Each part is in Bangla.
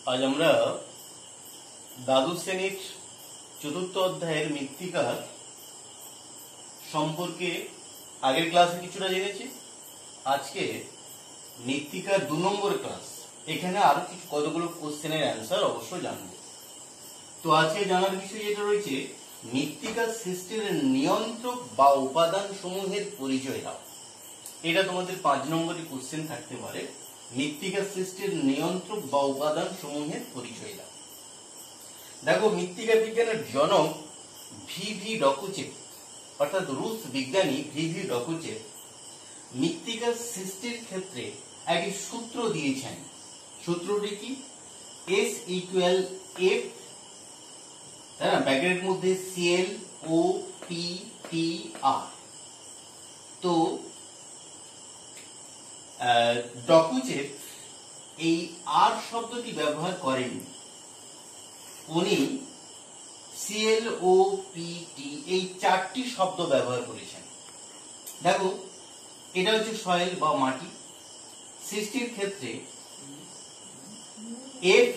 আজ আমরা দ্বাদশ শ্রেণীর চতুর্থ অধ্যায়ের মৃত্তিকার সম্পর্কে আগের ক্লাসে কিছুটা জেনেছি। আজকে মৃত্তিকার 2 নম্বর ক্লাস। এখানে আরো কিছু কতগুলো কোশ্চেনের অ্যান্সার অবশ্যই জানবো। তো আজকে জানার বিষয় যেটা রয়েছে, মৃত্তিকার সৃষ্টির নিয়ন্ত্রক বা উপাদান সমূহের পরিচয় দাও। এটা তোমাদের 5 নম্বরের কোশ্চেন থাকতে পারে। মৃত্তিকা সৃষ্টির নিয়ন্ত্রক বা উপাদান সমূহের পরিচয় দাও। দেখো, মৃত্তিকা বিজ্ঞানের জনক ভিভি ডকুচেভ অর্থাৎ রুশ বিজ্ঞানী ভিভি ডকুচেভ মৃত্তিকা সৃষ্টির ক্ষেত্রে একটি সূত্র দিয়েছেন। সূত্রটি কি? S = F, তাই না, ব্র্যাকেটের মধ্যে ClOPtR। তো ডকুচেভ এই আর শব্দটি ব্যবহার করেননি, উনি ClOPt এই 4টি শব্দ ব্যবহার করেছেন। দেখো, এটা হচ্ছে সয়েল বা মাটি। সৃষ্টির ক্ষেত্রে F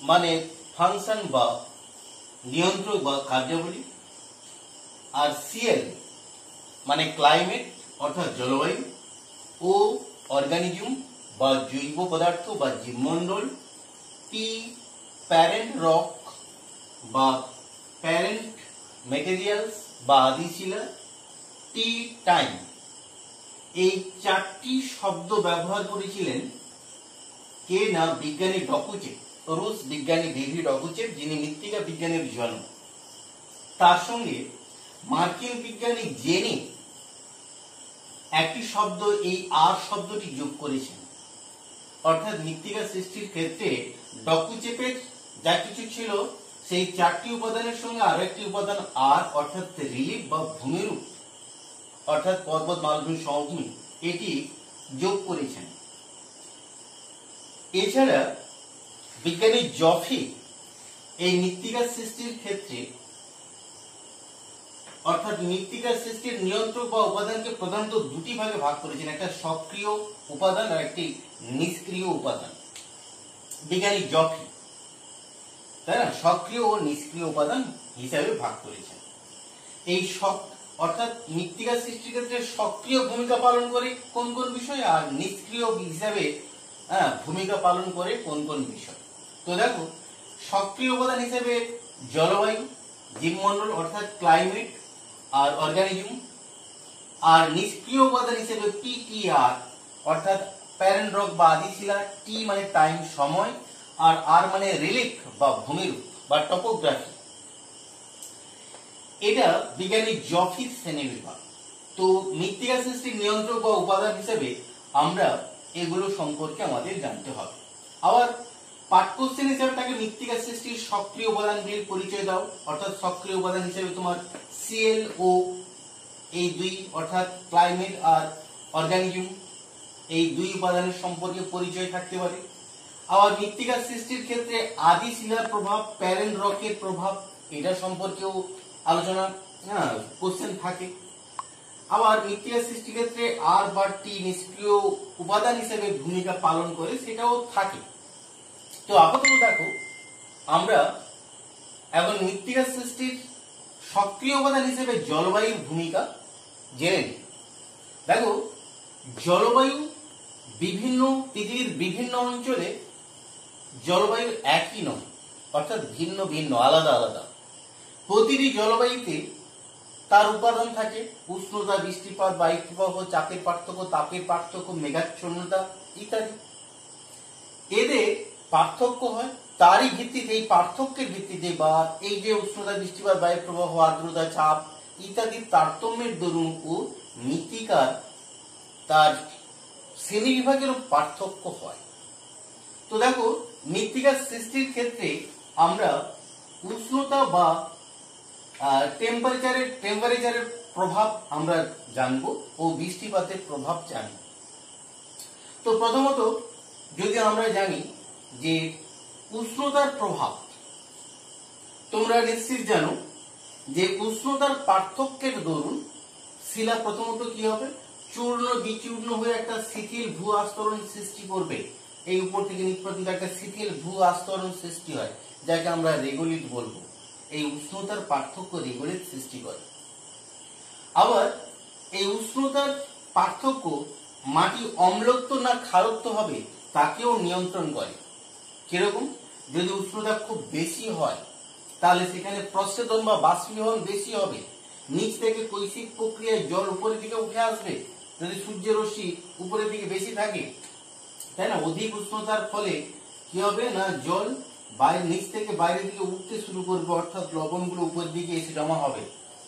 মানে ফাংশন বা নিয়ন্ত্রক বা কার্যাবলী, আর Cl মানে ক্লাইমেট অর্থাৎ জলবায়ু, ও অর্গানিজম বা জৈব পদার্থ বা জীবমণ্ডল, P প্যারেন্ট রক বা প্যারেন্ট ম্যাটেরিয়ালস বা আদি শিলা, T টাইম। এই 4টি শব্দ ব্যবহার করেছিলেন কে না? বিজ্ঞানী ডকুচেভ, রুশ বিজ্ঞানী ভিভি ডকুচেভ, যিনি মৃত্তিকা বিজ্ঞানের জনক। তার সঙ্গে মার্কিন বিজ্ঞানী জেনি একটি শব্দ, এই আর শব্দটি যোগ করেছেন। অর্থাৎ মৃত্তিকা সৃষ্টির ক্ষেত্রে ডকুচেভের যা কিছু ছিল, সেই 4টি উপাদানের সঙ্গে আরো একটি উপাদান আর অর্থাৎ রিলিফ বা ভূমিরূপ অর্থাৎ পর্বত, মালভূমি, সমভূমি, এটি যোগ করেছেন। এছাড়া বিজ্ঞানী জফি এই মৃত্তিকা সৃষ্টির ক্ষেত্রে অর্থাৎ মৃত্তিকা সৃষ্টির নিয়ন্ত্রক বা উপাদানকে প্রধানত 2টি ভাগে ভাগ করেছেন, একটা সক্রিয় উপাদান আর একটি নিষ্ক্রিয় উপাদান। বিজ্ঞানী জফি, তাই না, সক্রিয় ও নিষ্ক্রিয় উপাদান হিসাবে ভাগ করেছেন। এই অর্থাৎ মৃত্তিকা সৃষ্টির ক্ষেত্রে সক্রিয় ভূমিকা পালন করে কোন কোন বিষয়, আর নিষ্ক্রিয় হিসাবে ভূমিকা পালন করে কোন কোন বিষয়। তো দেখো, সক্রিয় উপাদান হিসেবে জলবায়ু, জীবমণ্ডল অর্থাৎ ক্লাইমেট আর অর্গানিজম, আর নিষ্ক্রিয় উপাদান হিসেবে PTR অর্থাৎ প্যারেন্ট রক বা আদি শিলা, T মানে টাইম সময়, আর R মানে রিলিফ বা ভূমিরূপ বা টপোগ্রাফি। এটা বিজ্ঞানী জফির শ্রেণী বিভাগ। তো মৃত্তিকা সৃষ্টির নিয়ন্ত্রক বা উপাদান হিসেবে আমরা এগুলো সম্পর্কে আমাদের জানতে হবে। আবার পাঠ কোশ্চেন হিসেবে তাকে মৃত্তিকা সৃষ্টির সক্রিয় উপাদানগুলির পরিচয় দাও। অর্থাৎ সক্রিয় উপাদান হিসেবে তোমার ClO এই 2 অর্থাৎ ক্লাইমেট আর অর্গানিজম, এই 2 উপাদানের সম্পর্কে পরিচয় থাকতে পারে। আবার মৃত্তিকা সৃষ্টির ক্ষেত্রে আদি শিলার প্রভাব, প্যারেন্ট রকের প্রভাব, এটা সম্পর্কেও আলোচনা কোশ্চেন থাকে। আবার মৃত্তিকা সৃষ্টির ক্ষেত্রে আর বা টি নিষ্ক্রিয় উপাদান হিসেবে ভূমিকা পালন করে, সেটাও থাকে। তো আপাতত দেখো, আমরা এখন মৃত্তিকা সৃষ্টির সক্রিয় উপাদান হিসেবে জলবায়ুর ভূমিকা জেনে নিই। দেখো, জলবায়ু পৃথিবীর বিভিন্ন অঞ্চলে জলবায়ু একই নয়, অর্থাৎ ভিন্ন ভিন্ন, আলাদা আলাদা। প্রতিটি জলবায়ুতে তার উপাদান থাকে, উষ্ণতা, বৃষ্টিপাত, বায়ুপ্রবাহ, চাপের পার্থক্য, তাপের পার্থক্য, মেঘাচ্ছন্নতা ইত্যাদি। এদের পার্থক্য হয়, তারই ভিত্তিতে, এই পার্থক্যের ভিত্তিতে বা এই যে উষ্ণতা, বৃষ্টিপাত, বায়ুপ্রবাহ, আর্দ্রতা, চাপ ইত্যাদির তারতম্যের দরুন ও মৃত্তিকার তার শ্রেণী বিভাগেরও পার্থক্য হয়। তো দেখো, মৃত্তিকার সৃষ্টির ক্ষেত্রে আমরা উষ্ণতা বা টেম্পারেচারের প্রভাব আমরা জানবো ও বৃষ্টিপাতের প্রভাব জানবো। তো প্রথমত যদি আমরা জানি যে উষ্ণতার প্রভাব, তোমরা নিশ্চিত জানো যে উষ্ণতার পার্থক্যের দরুন শিলা প্রথমত কি হবে? চূর্ণ বিচূর্ণ হয়ে একটা শিথিল ভূ আস্তরণ সৃষ্টি করবে, এই উপর থেকে নিচ পর্যন্ত একটা শিথিল ভূ আস্তরণ সৃষ্টি হয়, যাকে আমরা রেগোলিথ বলবো। এই উষ্ণতার পার্থক্য রেগোলিথ সৃষ্টি করে। আবার এই উষ্ণতার পার্থক্য মাটি অম্লত্ব না ক্ষারত্ব হবে তাকেও নিয়ন্ত্রণ করে। কিরকম? যদি উষ্ণতা খুব বেশি হয় তাহলে সেখানে প্রস্বেদন বা বাষ্পীভবন বেশি হবে, নিচ থেকে কৈশিক প্রক্রিয়ায় জল উপরের দিকে উঠে আসবে যদি সূর্যের রশ্মি উপরের দিকে বেশি থাকে, তাই না? অধিক উষ্ণতার ফলে কি হবে না, জল নিচ থেকে বাইরের দিকে উঠতে শুরু করবে, অর্থাৎ লবণগুলো উপরের দিকে এসে জমা হবে,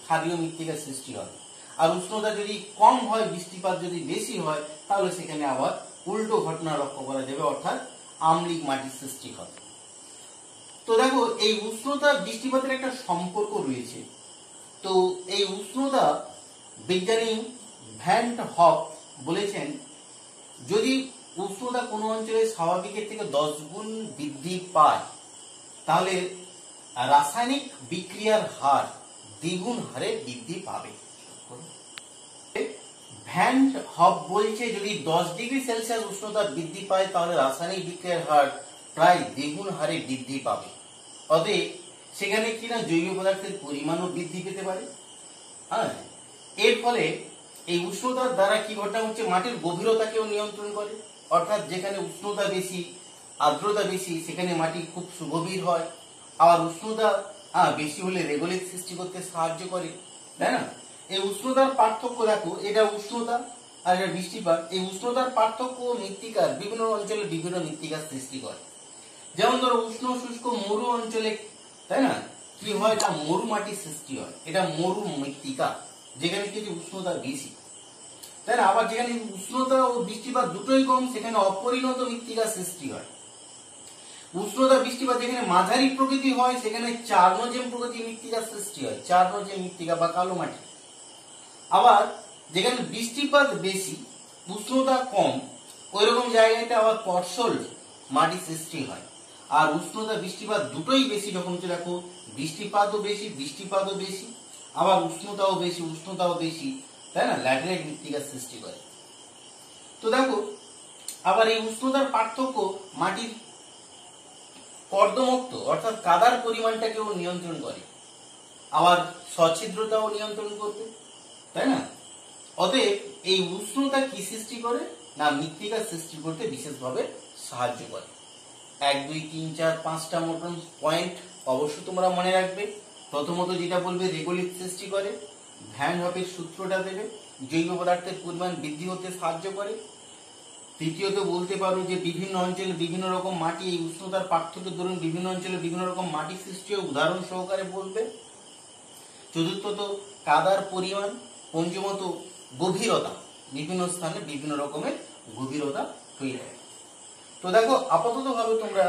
ক্ষারীয় মৃত্তিকার সৃষ্টি হবে। আর উষ্ণতা যদি কম হয়, বৃষ্টিপাত যদি বেশি হয়, তাহলে সেখানে আবার উল্টো ঘটনা লক্ষ্য করা যাবে, অর্থাৎ আম্লিক মাটির সৃষ্টি হবে। তো দেখো, এই উষ্ণতা বৃষ্টিপাতের একটা সম্পর্ক রয়েছে। তো এই উষ্ণতা বিজ্ঞানী ভ্যান হক বলেছেন, যদি উষ্ণতা কোনো অঞ্চলে স্বাভাবিকের থেকে 10 গুণ বৃদ্ধি পায় তাহলে রাসায়নিক বিক্রিয়ার হার দ্বিগুণ হারে বৃদ্ধি পাবে। ভ্যান হক বলছে, যদি 10 ডিগ্রি সেলসিয়াস উষ্ণতা বৃদ্ধি পায় তাহলে রাসায়নিক বিক্রিয়ার হার প্রায় দ্বিগুণ হারে বৃদ্ধি পাবে। অতএব সেখানে কিনা জৈব পদার্থের পরিমাণও বৃদ্ধি পেতে পারে। হ্যাঁ, এর ফলে এই উষ্ণতার দ্বারা কি ঘটনা হচ্ছে, মাটির গভীরতাকেও নিয়ন্ত্রণ করে। অর্থাৎ যেখানে উষ্ণতা বেশি, আর্দ্রতা বেশি, সেখানে মাটি খুব সুগভীর হয়। আবার উষ্ণতা বেশি হলে রেগোলিথ সৃষ্টি করতে সাহায্য করে, তাই না? এই উষ্ণতার পার্থক্য দেখো, এটা উষ্ণতা আর এটা বৃষ্টিপাত। এই উষ্ণতার পার্থক্য মৃত্তিকার বিভিন্ন অঞ্চলে বিভিন্ন মৃত্তিকার সৃষ্টি করে। যেমন ধরো, উষ্ণ শুষ্ক মরু অঞ্চলে, তাই না, কি হয়, এটা মরু মাটির সৃষ্টি হয়, এটা মরু মৃত্তিকা, যেখানে কিছু উষ্ণতা বেশি, তাই না? আবার যেখানে উষ্ণতা ও বৃষ্টিপাত দুটোই কম, সেখানে অপরিণত মৃত্তিকার সৃষ্টি হয়। উষ্ণতা বৃষ্টিপাত যেখানে মাঝারি প্রকৃতি হয়, সেখানে চার্নোজেম প্রকৃতির মৃত্তিকার সৃষ্টি হয়, চার্নোজেম মৃত্তিকা বা কালো মাটি। আবার যেখানে বৃষ্টিপাত বেশি, উষ্ণতা কম, ওইরকম জায়গাতে আবার পর্ষল মাটি সৃষ্টি হয়। আর উষ্ণতা বৃষ্টিপাত দুটোই বেশি যখন হচ্ছে, দেখো, বৃষ্টিপাতও বেশি, আবার উষ্ণতাও বেশি, তাই না, ল্যাটেরাইট মৃত্তিকার সৃষ্টি করে। তো দেখো, আবার এই উষ্ণতার পার্থক্য মাটির কর্দমুক্ত অর্থাৎ কাদার পরিমাণটাকেও নিয়ন্ত্রণ করে, আবার সচ্ছিদ্রতাও নিয়ন্ত্রণ করবে, তাই না? অতএব এই উষ্ণতা কি সৃষ্টি করে না, মৃত্তিকা সৃষ্টি করতে বিশেষভাবে সাহায্য করে। 1 2 3 4 5টা মতন পয়েন্ট অবশ্যই তোমরা মনে রাখবে। প্রথমত যেটা বলবে, রেগোলিথ সৃষ্টি করে, ভ্যান হকের সূত্রটা দেবে, জৈব পদার্থের পরিমাণ বৃদ্ধি হতে সাহায্য করে। তৃতীয়ত বলতে পারো যে বিভিন্ন অঞ্চলে বিভিন্ন রকম মাটি, এই উষ্ণতার পার্থক্যের দরুন বিভিন্ন অঞ্চলে বিভিন্ন রকম মাটি সৃষ্টি হয়, উদাহরণ সহকারে বলবে। চতুর্থত কাদার পরিমাণ। পঞ্চমত গভীরতা, বিভিন্ন স্থানে বিভিন্ন রকমের গভীরতা হয়ে থাকে। তো দেখো, আপাতত ভাবে তোমরা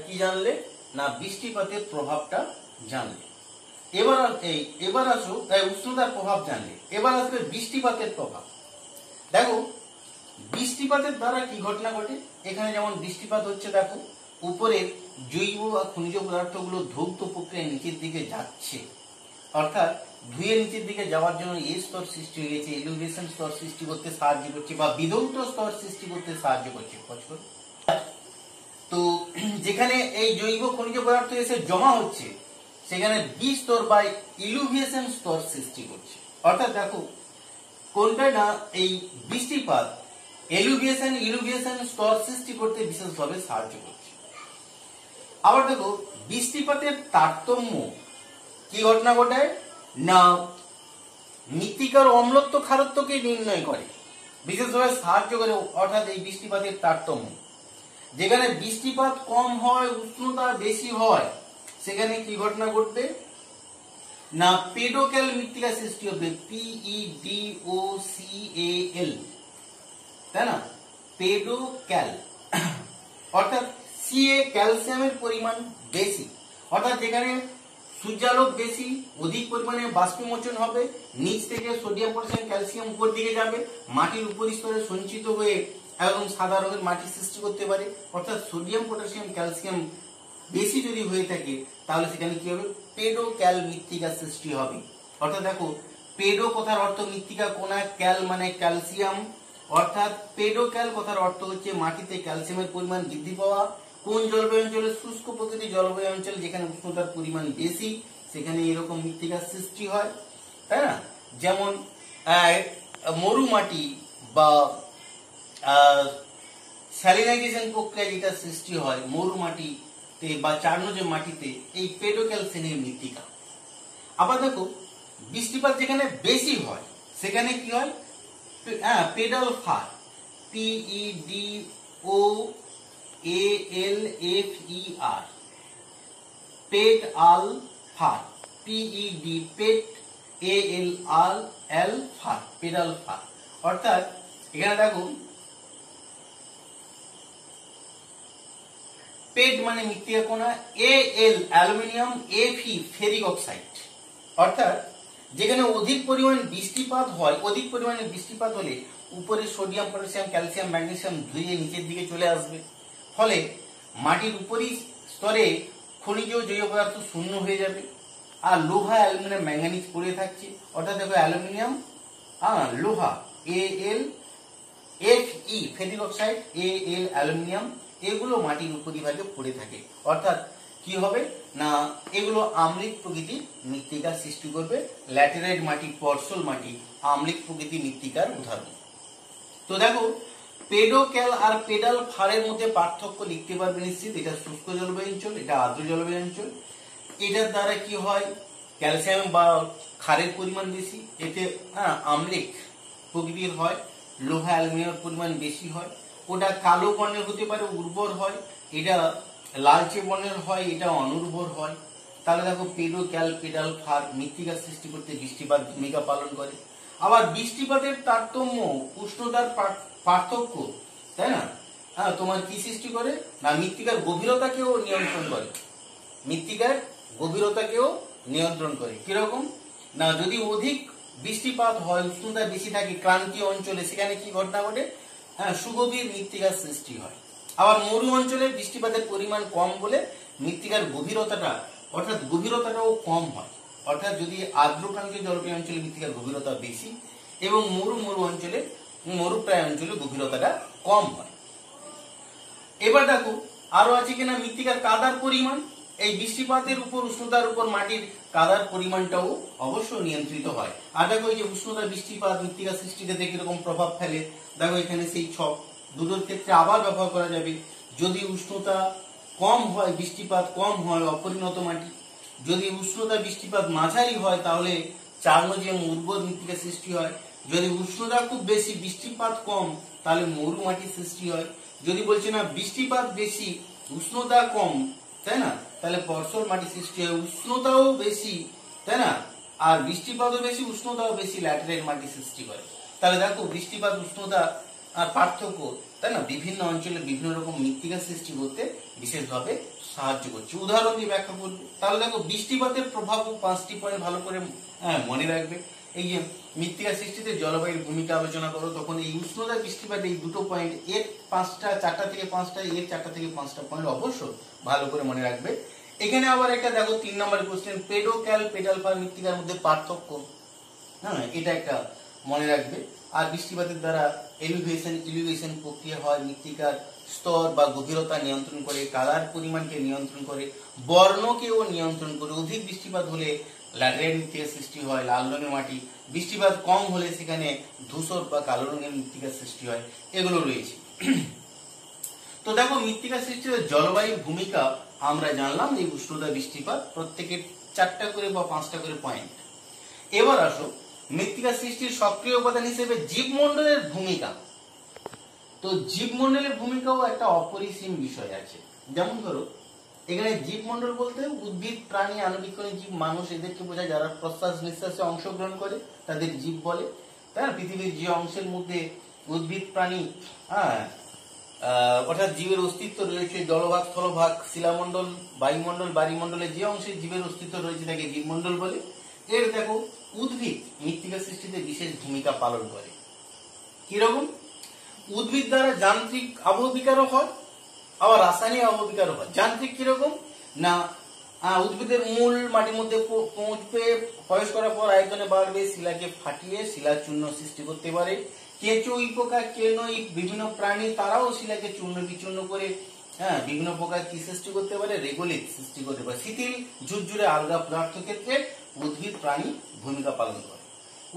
কি জানলে না, বৃষ্টিপাতের প্রভাবটা জানলে। এবার আসো, উষ্ণতার প্রভাব জানলে, এবার আসবে বৃষ্টিপাতের প্রভাব। দেখো, বৃষ্টিপাতের দ্বারা কি ঘটনা ঘটে। এখানে যেমন বৃষ্টিপাত হচ্ছে, দেখো, উপরের জৈব বা খনিজ পদার্থগুলো ধৌত প্রক্রিয়ায় নিচের দিকে যাচ্ছে, অর্থাৎ ধুয়ে নিচের দিকে যাওয়ার জন্য এই স্তর সৃষ্টি হয়েছে, এলিভেশন স্তর সৃষ্টি করতে সাহায্য করছে বা বিধৌত স্তর সৃষ্টি করতে সাহায্য করছে। তো যেখানে এই জৈব খনিজ পদার্থ এসে জমা হচ্ছে, সেখানে বিস্তর বা ইলুভিয়েশন স্তর সৃষ্টি করছে। অর্থাৎ দেখো, কোনটা না, এই বৃষ্টিপাত ইলুভিয়েশন স্তর সৃষ্টি করতে বিশেষভাবে সাহায্য করছে। আবার দেখো, বৃষ্টিপাতের তারতম্য কি ঘটনা ঘটায় না, মৃত্তিকার অম্লত্ব ক্ষারত্বকে নির্ণয় করে, বিশেষভাবে সাহায্য করে। অর্থাৎ এই বৃষ্টিপাতের তারতম্য, যেখানে বৃষ্টিপাত কম হয়, উষ্ণতা বেশি হয়, সেখানে কি ঘটনা ঘটবে না, পেডোক্যাল মৃত্তিকা সৃষ্টি হবে, PEDOCAL, তাই না, পেডোক্যাল। অর্থাৎ CA, ক্যালসিয়ামের পরিমাণ বেশি, অর্থাৎ যেখানে সূর্যালোক বেশি, অধিক পরিমাণে বাষ্পীমোচন হবে, নিচ থেকে সোডিয়াম পটাশিয়াম ক্যালসিয়াম উপর দিকে যাবে, মাটির উপরিস্তরে সঞ্চিত হয়ে একদম সাদা রঙের মাটি সৃষ্টি করতে পারে। অর্থাৎ সোডিয়াম পটাশিয়াম ক্যালসিয়াম বেশি যদি হয়ে থাকে, তাহলে সেখানে কি হবে, পেডোক্যাল মৃত্তিকা সৃষ্টি হবে। অর্থাৎ দেখো, পেডো কথার অর্থ মৃত্তিকা কোনা, ক্যাল মানে ক্যালসিয়াম, অর্থাৎ পেডোক্যাল কথার অর্থ হচ্ছে মাটিতে ক্যালসিয়ামের পরিমাণ বৃদ্ধি পাওয়া। কোন জলবায়ু অঞ্চলে? শুষ্ক প্রকৃতির জলবায়ু অঞ্চল, যেখানে উষ্ণতার পরিমাণ বেশি, সেখানে এরকম মৃত্তিকার সৃষ্টি হয়, তাই না? যেমন মরুমাটি বা স্যালিনাইজেশন প্রক্রিয়া যেটা সৃষ্টি হয় মরুমাটিতে বা চার্নজে মাটিতে, এই পেডোক্যাল শ্রেণীর মৃত্তিকা। আবার দেখো বৃষ্টিপাত যেখানে বেশি হয় সেখানে কি হয়? Pedalfer, PEDOALFER, pedalfer, PEDALL ফার, পেডাল ফার। অর্থাৎ এখানে দেখো পেড মানে মৃত্তিকা কণা, AL aluminium, FE ferric oxide. অর্থাৎ যেখানে অধিক পরিমাণ বৃষ্টিপাত হয়, অধিক পরিমাণে বৃষ্টিপাত হলে উপরে সোডিয়াম, পটাশিয়াম, ক্যালসিয়াম, ম্যাগনেসিয়াম ধুয়ে নিচের দিকে চলে আসবে, ফলে মাটির উপরি স্তরে খনিজ জৈব পদার্থ শূন্য হয়ে যাবে, আর লোহা, অ্যালুমিনিয়াম, ম্যাঙ্গানিজ পড়ে থাকছে। অর্থাৎ দেখো অ্যালুমিনিয়াম, লোহা AlFe ferric oxide, Al aluminium, এগুলো মাটির উপরিভাগে পড়ে থাকে। অর্থাৎ কি হবে না, এগুলো আম্লিক প্রকৃতির মৃত্তিকার সৃষ্টি করবে। ল্যাটেরাইট মাটি, পর্সল মাটি আম্লিক প্রকৃতির মৃত্তিকার উদাহরণ। তো দেখো পেডোক্যাল আর পেডাল ফারের মধ্যে পার্থক্য লিখতে পারবে নিশ্চিত। এটা শুষ্ক জলবায়ু অঞ্চল, এটা আর্দ্র জলবায়ু অঞ্চল। এটার দ্বারা কি হয়? ক্যালসিয়াম বা ক্ষারের পরিমাণ বেশি, এতে আম্লিক প্রকৃতির হয়। লোহা, অ্যালুমিনিয়ামের পরিমাণ বেশি হয়। ওটা কালো বর্ণের হতে পারে, উর্বর হয়। এটা লালচে বর্ণের হয়, এটা অনুর্বর হয়। তাহলে দেখো পেডোক্যাল, পেডাল ফার মৃত্তিকা সৃষ্টি করতে বৃষ্টিপাত ভূমিকা পালন করে। আবার বৃষ্টিপাতের তারতম্য, উষ্ণতার পার্থক্য, তাই না, তোমার কি সৃষ্টি করে না, মৃত্তিকার গভীরতাকেও নিয়ন্ত্রণ করে। মৃত্তিকার গভীরতাকেও নিয়ন্ত্রণ করে। কিরকম না, যদি অধিক বৃষ্টিপাত হয়, উষ্ণতা বেশি থাকে ক্রান্তীয় অঞ্চলে, সেখানে কি ঘটনা ঘটে? সুগভীর মৃত্তিকার সৃষ্টি হয়। আবার মরু অঞ্চলে বৃষ্টিপাতের পরিমাণ কম বলে মৃত্তিকার গভীরতাটা, অর্থাৎ গভীরতাটাও কম হয়। অর্থাৎ যদি আর্দ্রক্রান্তীয় জলবায়ু অঞ্চলে মৃত্তিকার গভীরতা বেশি এবং মরুপ্রায় অঞ্চলে গভীরতাটা কম হয়। এবার দেখো আরো আছে কিনা মৃত্তিকার কাদার পরিমাণ। এই বৃষ্টিপাতের উপর, উষ্ণতার উপর মাটির কাদার পরিমাণটাও অবশ্য নিয়ন্ত্রিত হয়। আর দেখো এই যে উষ্ণতা, বৃষ্টিপাত মৃত্তিকা সৃষ্টিতে কিরকম প্রভাব ফেলে, দেখো এখানে সেই ছক দুটোর ক্ষেত্রে আবার ব্যবহার করা যাবে। যদি উষ্ণতা কম হয়, বৃষ্টিপাত কম হয়, অপরিণত মাটি। যদি উষ্ণতা, বৃষ্টিপাত মাঝারি হয়, তাহলে চার্নজে উর্বর মৃত্তিকা সৃষ্টি হয়। যদি উষ্ণতা খুব বেশি, বৃষ্টিপাত কম, তাহলে মরু মাটির সৃষ্টি হয়। যদি বলছে না বৃষ্টিপাত বেশি, উষ্ণতা কম, তাই না, তাহলে পর্সল মাটি সৃষ্টি হয়। উষ্ণতাও বেশি, তাই না, আর বৃষ্টিপাতও বেশি, উষ্ণতাও বেশি, ল্যাটেরাইট মাটি সৃষ্টি করে। তাহলে দেখো বৃষ্টিপাত, উষ্ণতা আর পার্থক্য, তাই না, বিভিন্ন অঞ্চলে বিভিন্ন রকম মৃত্তিকা সৃষ্টি করতে বিশেষভাবে সাহায্য করছে। উদাহরণ দিয়ে ব্যাখ্যা করবে। তাহলে দেখো বৃষ্টিপাতের প্রভাব 5টি পয়েন্ট ভালো করে মনে রাখবে। এই যে মৃত্তিকা সৃষ্টিতে জলবায়ুর ভূমিকা আলোচনা করো, তখন এই উষ্ণতা, বৃষ্টিপাত, এই দুটো পয়েন্ট, এর 4টা থেকে 5টা, এর 4টা থেকে 5টা পয়েন্ট অবশ্য ভালো করে মনে রাখবে। এখানে আবার একটা দেখো 3 নম্বর কোশ্চেন, পেডোক্যাল, পেডাল ফার মৃত্তিকার মধ্যে পার্থক্য, এটা একটা মনে রাখবে। আর বৃষ্টিপাতের দ্বারা ইলিভেশন প্রক্রিয়া হয়, মৃত্তিকার স্তর বা গভীরতা নিয়ন্ত্রণ করে, কাদার পরিমাণকে নিয়ন্ত্রণ করে, বর্ণকেও নিয়ন্ত্রণ করে। অধিক বৃষ্টিপাত হলে ল্যাটেরাইট মৃত্তিকার সৃষ্টি হয়, লাল রঙের মাটি। বৃষ্টিপাত কম হলে সেখানে ধূসর বা কালো রঙের মৃত্তিকার সৃষ্টি হয়। এগুলো রয়েছে। তো দেখো মৃত্তিকা সৃষ্টিতে জলবায়ুর ভূমিকা আমরা জানলাম, এই উষ্ণতা, বৃষ্টিপাত, প্রত্যেকের 4টা করে বা 5টা করে পয়েন্ট। এবার আসো মৃত্তিকা সৃষ্টির সক্রিয় উপাদান হিসেবে জীবমণ্ডলের ভূমিকা। তো জীবমণ্ডলের ভূমিকাও একটা অপরিসীম বিষয় আছে। যেমন ধরো এখানে জীবমণ্ডল বলতে উদ্ভিদ, প্রাণী, আণুবীক্ষণিক জীব, মানুষ, এদেরকে বোঝায়। যারা প্রশ্বাস নিঃশ্বাসে অংশগ্রহণ করে তাদের জীব বলে, তাই না। পৃথিবীর যে অংশের মধ্যে উদ্ভিদ, প্রাণী, অর্থাৎ জীবের অস্তিত্ব রয়েছে, জলভাগ, স্থলভাগ, শিলামণ্ডল, বায়ুমণ্ডল, বায়ুমণ্ডলে যে অংশে জীবের অস্তিত্ব রয়েছে তাকে জীবমণ্ডল বলে। এর দেখো উদ্ভিদ মৃত্তিকা সৃষ্টিতে বিশেষ ভূমিকা পালন করে। কিরকম? উদ্ভিদ দ্বারা যান্ত্রিক আবহবিকারও হয়, আবার রাসায়নিক আবহবিকারও হয়। যান্ত্রিক কিরকম না, উদ্ভিদের মূল মাটির মধ্যে পৌঁছবে, প্রবেশ করার পর আয়তনে বাড়বে, শিলাকে ফাটিয়ে শিলাচূর্ণ সৃষ্টি করতে পারে। কেঁচো, ইপোকা, কেনো, বিভিন্ন প্রাণী তারাও শিলাকে চূর্ণ বিচূর্ণ করে বিভিন্ন প্রকার কি সৃষ্টি করতে পারে, রেগোলিথ সৃষ্টি করতে পারে। শিথিল ঝুরঝুরে আলগা পদার্থ ক্ষেত্রে উদ্ভিদ প্রাণী ভূমিকা পালন করে।